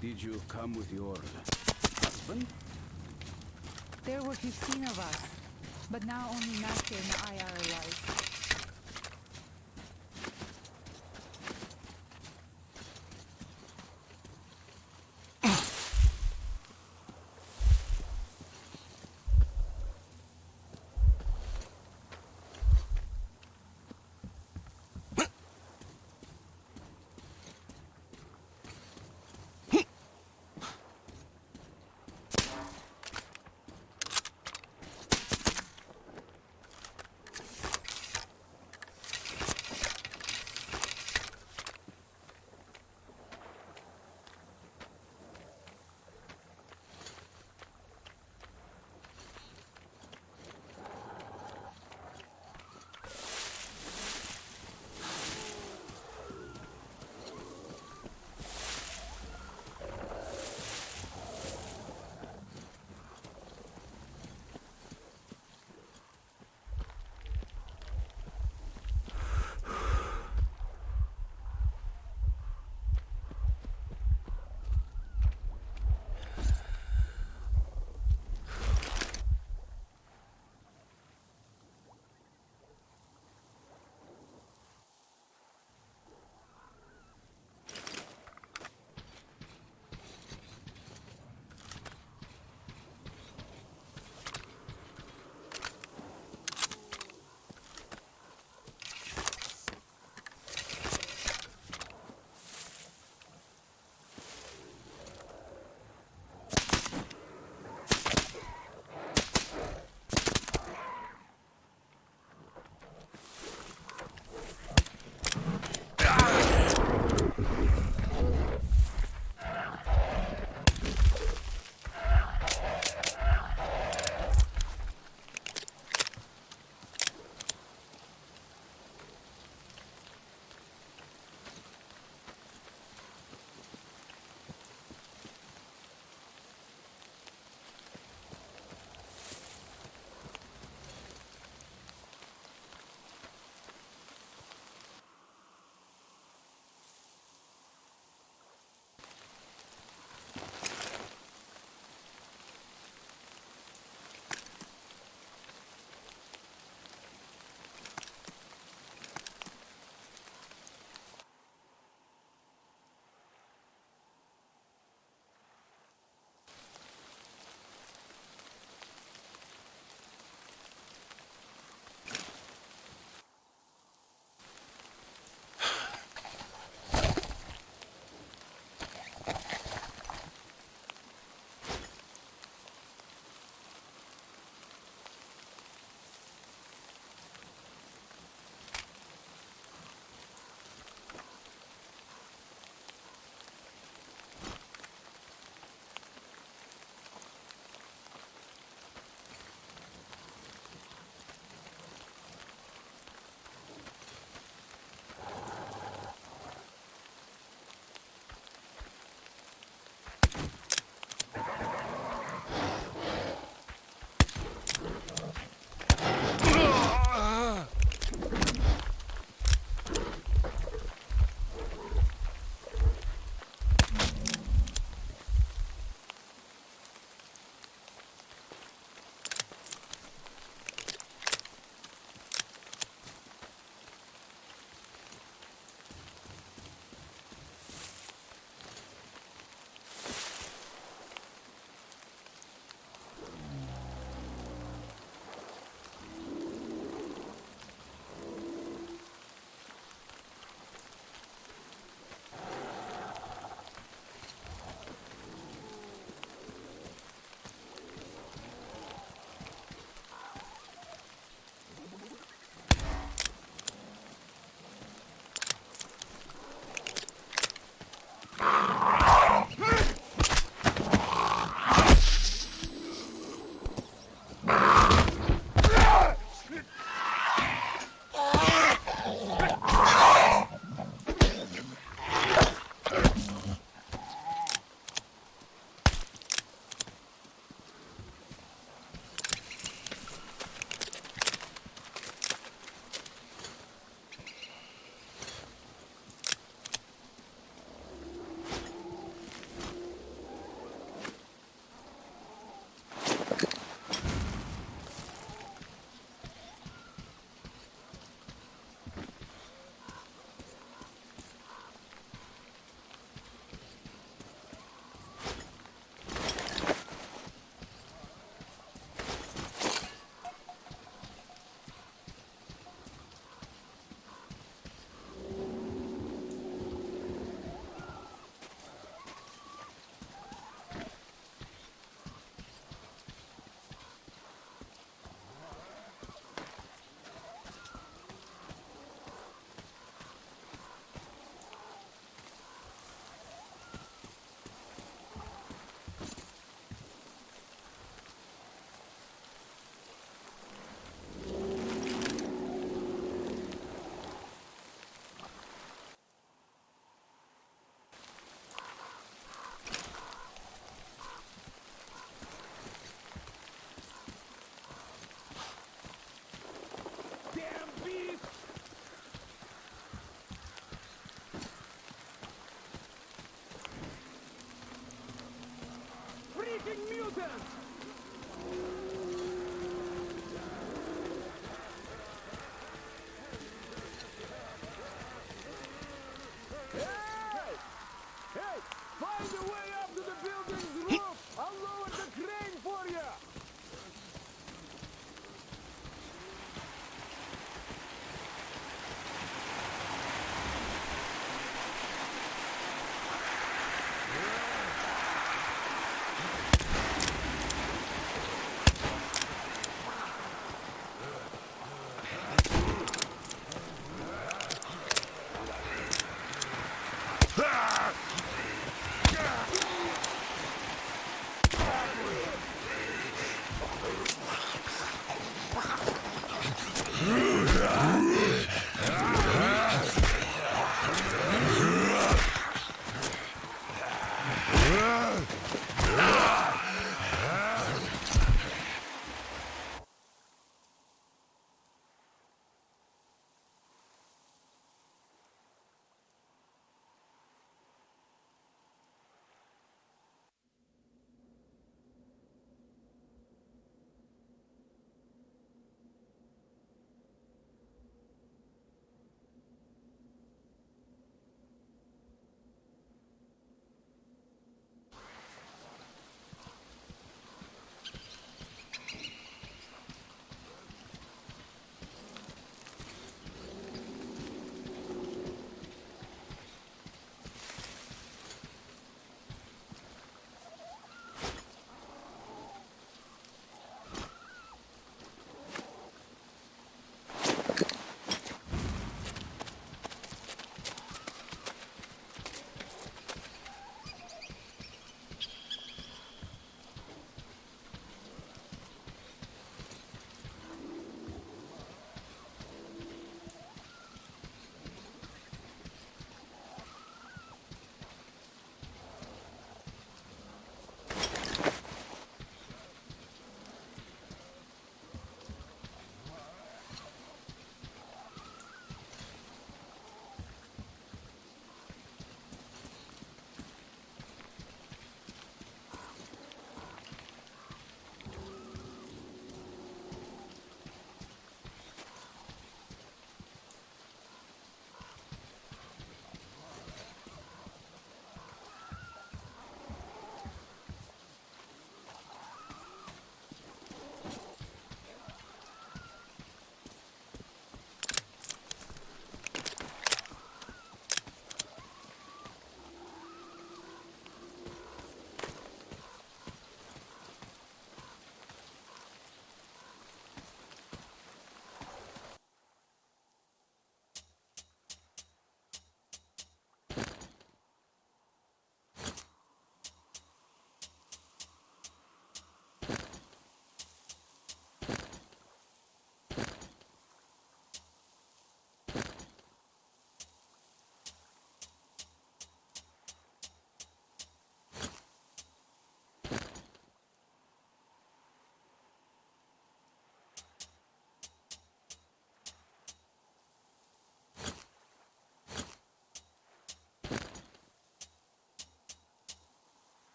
Did you come with your husband? There were 15 of us, but now only Nastya and I are alive.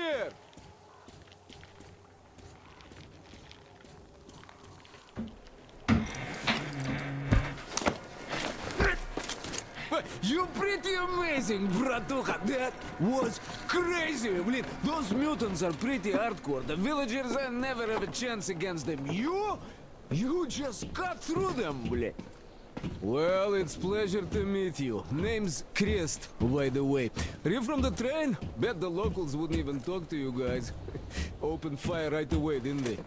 here! You're pretty amazing, bratuха. That was crazy. Blin, those mutants are pretty hardcore. The villagers never have a chance against them. You just cut through them, blin. Well, it's pleasure to meet you. Name's Crest, by the way. Are you from the train? Bet the locals wouldn't even talk to you guys. Opened fire right away, didn't they?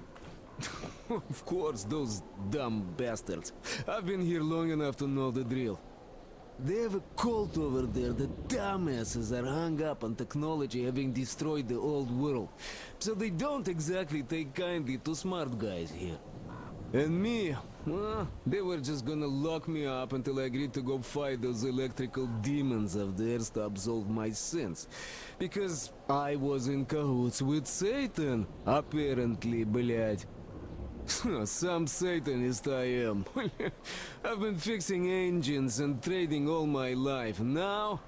Of course, those dumb bastards. I've been here long enough to know the drill. They have a cult over there. The dumbasses are hung up on technology having destroyed the old world. So they don't exactly take kindly to smart guys here. And me, well, they were just gonna lock me up until I agreed to go fight those electrical demons of theirs to absolve my sins. Because I was in cahoots with Satan, apparently, blядь. Some Satanist I am. I've been fixing engines and trading all my life. Now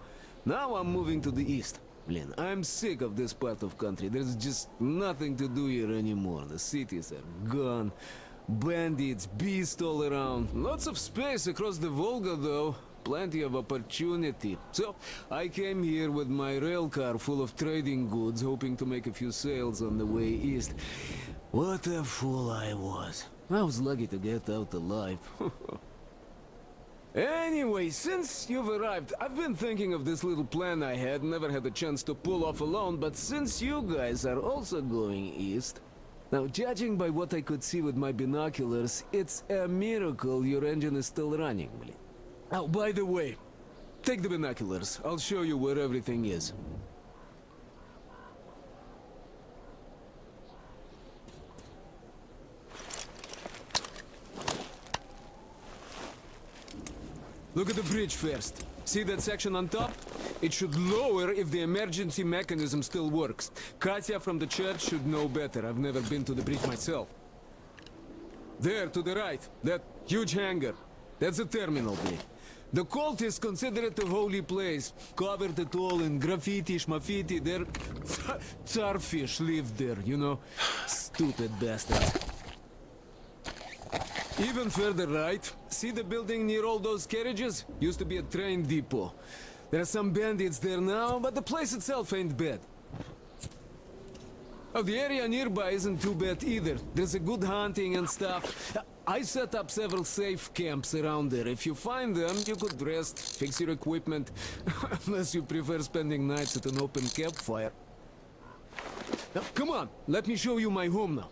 I'm moving to the east. Blin, I'm sick of this part of country. There's just nothing to do here anymore. The cities are gone. Bandits, beasts all around. Lots of space across the Volga, though. Plenty of opportunity. So, I came here with my rail car full of trading goods, hoping to make a few sales on the way east. What a fool I was. I was lucky to get out alive. Anyway, since you've arrived, I've been thinking of this little plan I had. Never had a chance to pull off alone, but since you guys are also going east... Now, judging by what I could see with my binoculars, it's a miracle your engine is still running. Oh, by the way, take the binoculars. I'll show you where everything is. Look at the bridge first. See that section on top? It should lower if the emergency mechanism still works. Katya from the church should know better. I've never been to the bridge myself. There, to the right, that huge hangar. That's a terminal bridge. The cultists consider it a holy place. Covered it all in graffiti, schmaffiti. Their tsarfish lived there, you know? Stupid bastards. Even further right, see the building near all those carriages? Used to be a train depot. There are some bandits there now, but the place itself ain't bad. Oh, the area nearby isn't too bad either. There's a good hunting and stuff. I set up several safe camps around there. If you find them, you could rest, fix your equipment. Unless you prefer spending nights at an open campfire. Now, come on, let me show you my home now.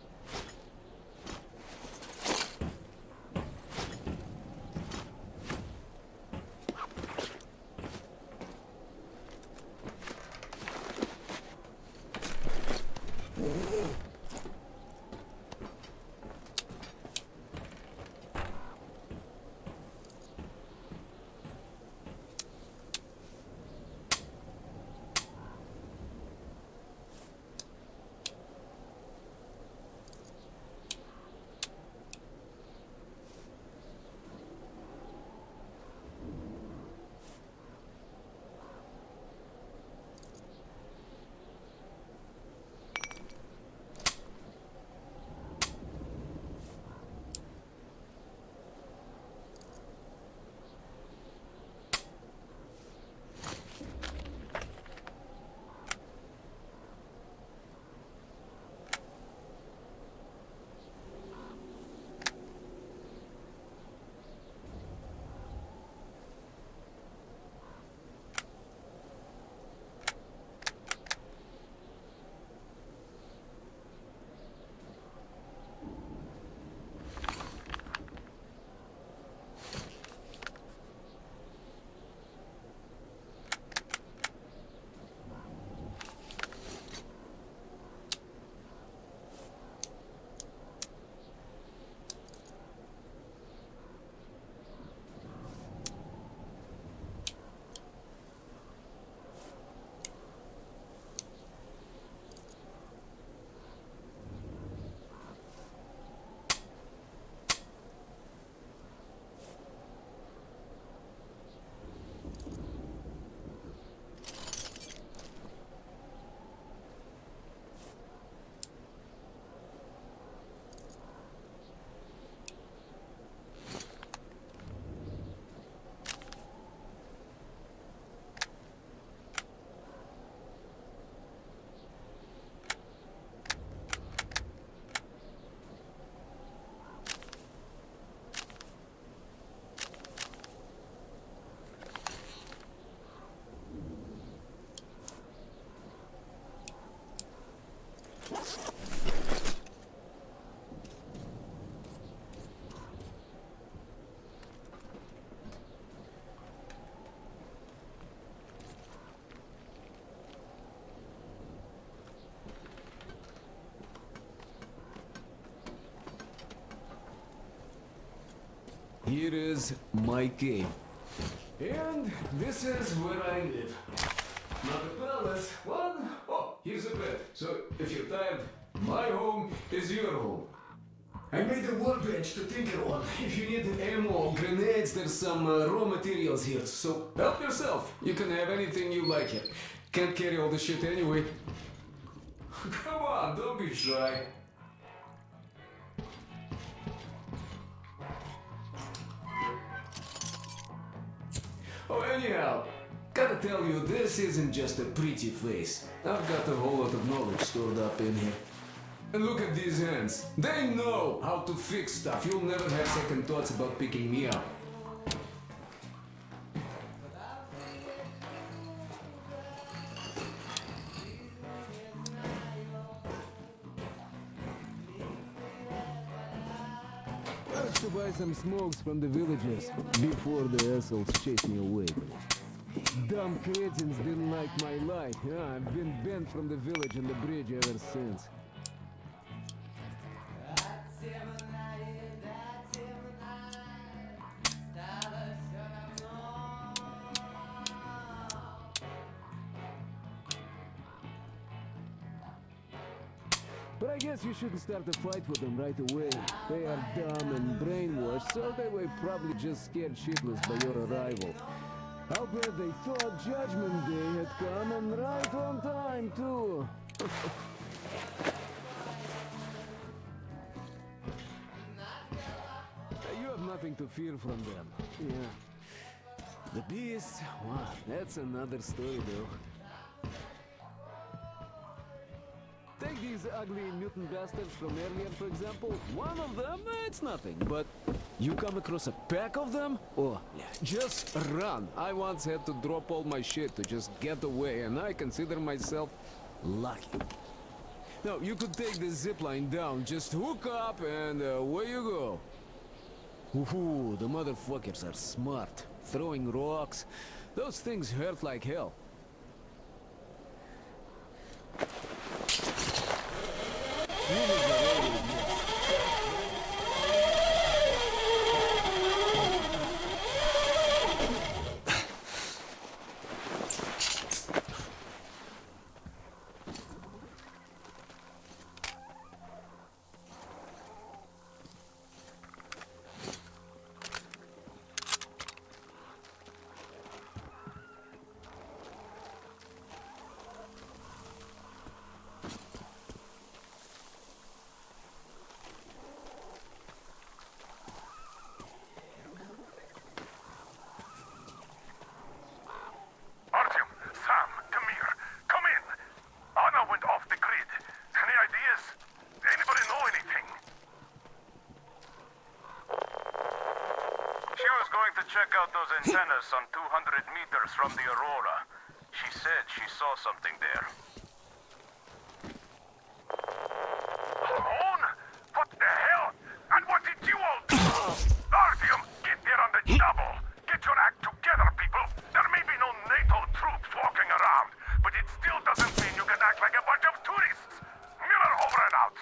Here is my cave. And this is where I live. Not a palace, one. Oh, here's a bed. So if you're tired, my home is your home. I made a workbench to tinker on. If you need ammo or grenades, there's some raw materials here. So help yourself. You can have anything you like here. Can't carry all the shit anyway. Come on, don't be shy. Oh, anyhow, gotta tell you, this isn't just a pretty face. I've got a whole lot of knowledge stored up in here. And look at these hands. They know how to fix stuff. You'll never have second thoughts about picking me up. I have to buy some smokes from the villagers before the assholes chase me away. Dumb cretins didn't like my life. Yeah, I've been banned from the village and the bridge ever since. But I guess you shouldn't start a fight with them right away. They are dumb and brainwashed, so they were probably just scared shitless by your arrival. I'll bet they thought Judgment Day had come, and right on time, too. You have nothing to fear from them. Yeah. The beast, wow, that's another story, though. Take these ugly mutant bastards from earlier, for example. One of them, it's nothing. But you come across a pack of them? Oh, yeah. Just run. I once had to drop all my shit to just get away, and I consider myself lucky. Now, you could take the zipline down, just hook up, and away you go. Ooh, the motherfuckers are smart. Throwing rocks. Those things hurt like hell. Check out those antennas on 200 meters from the Aurora. She said she saw something there. Hormone? What the hell? And what did you all do? Artyom, get there on the double. Get your act together, people. There may be no NATO troops walking around, but it still doesn't mean you can act like a bunch of tourists. Miller over and out.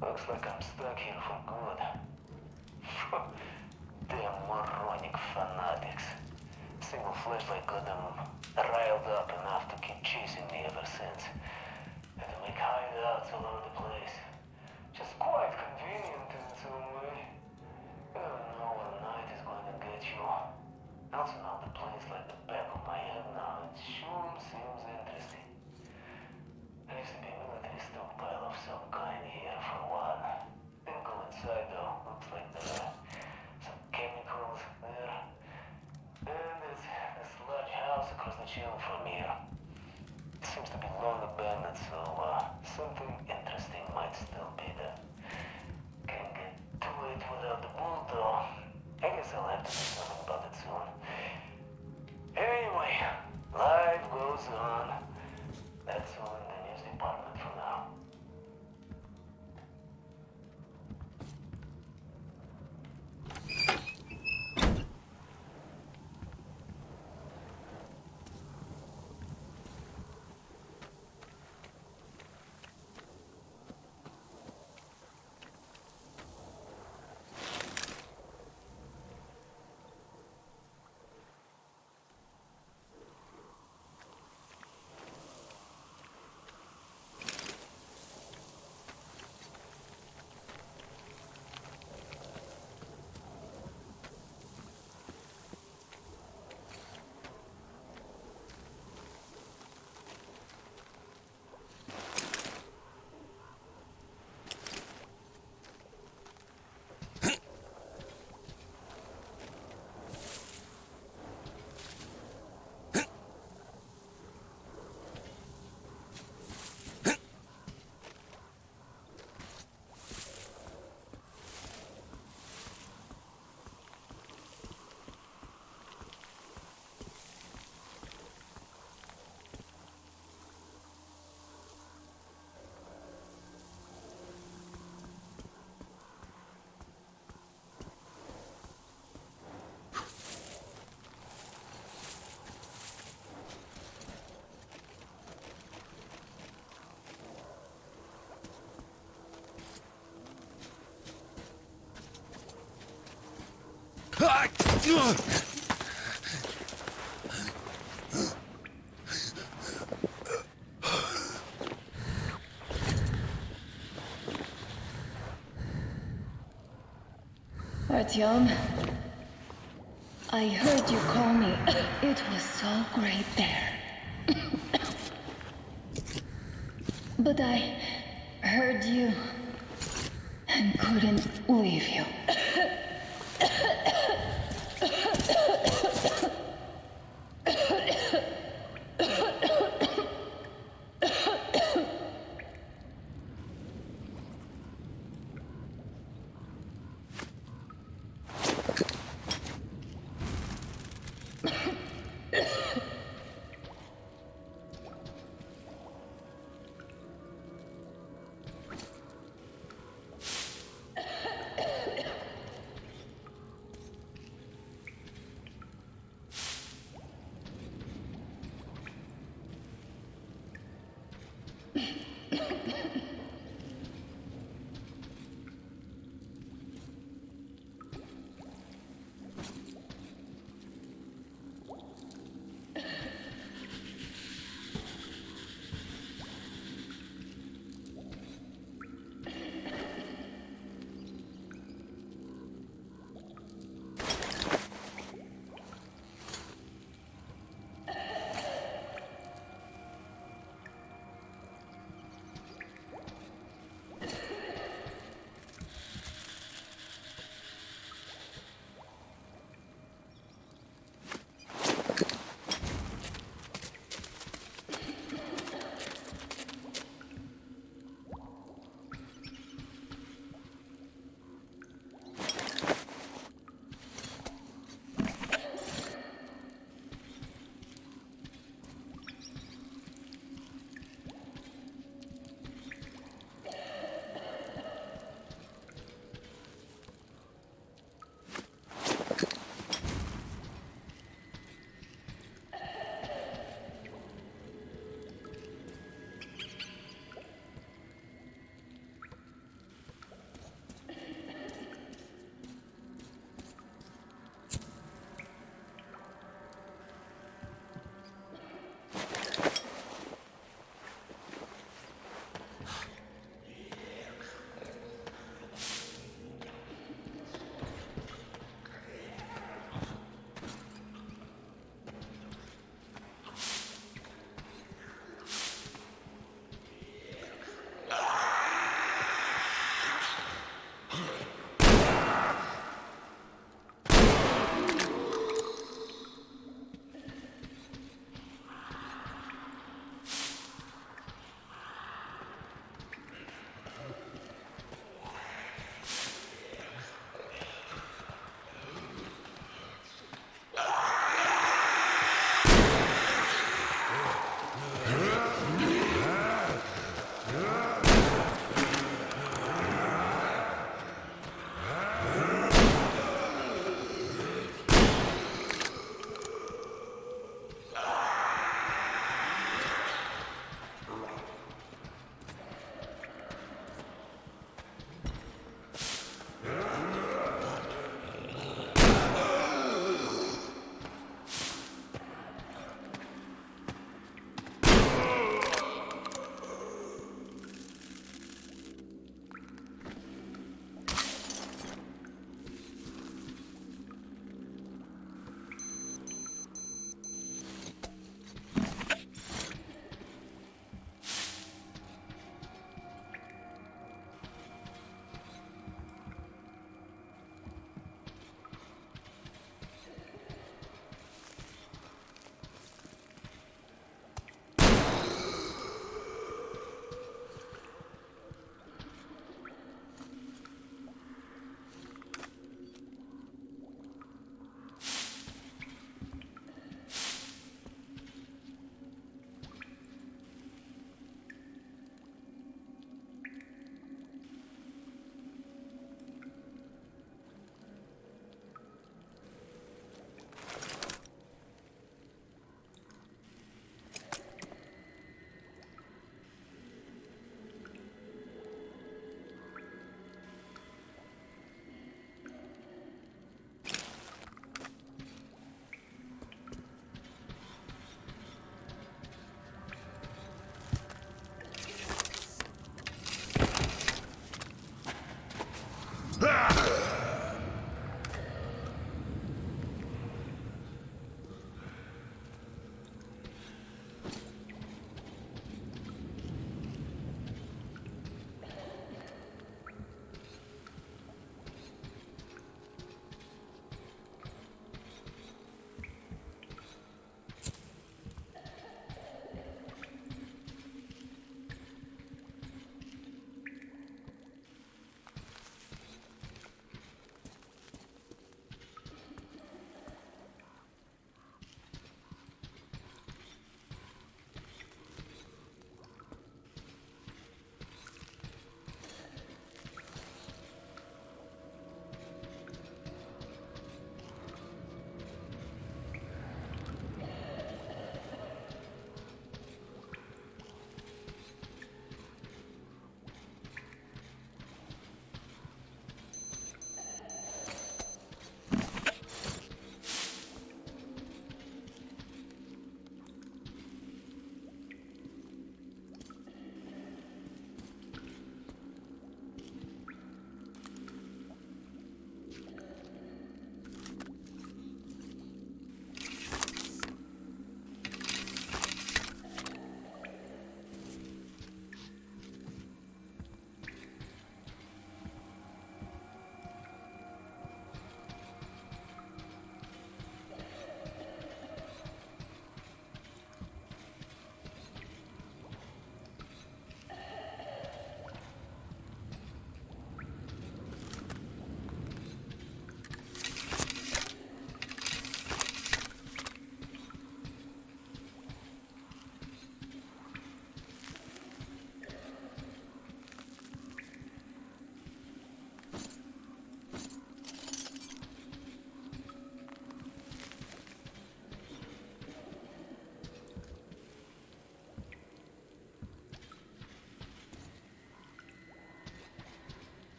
Looks like I'm stuck here for good. Damn moronic fanatics. Single flashlight got them riled up enough to keep chasing me ever since. Had to make hideouts all over the place. Just quite convenient in some way. You never know when night is going to get you. I also know the place like the back of my head now. It sure seems interesting. There used to be a military stockpile of some kind here for a while. Didn't go inside though. Looks like there are some chemicals there. And there's this large house across the channel from here. It seems to be long abandoned, so something interesting might still be there. Can't get to it without the bull though. I guess I'll have to do something about it soon. Anyway, life goes on. That's all in the news department for now. Artyom, I heard you call me. It was so great there. But I heard you and couldn't leave you.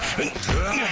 Artyom!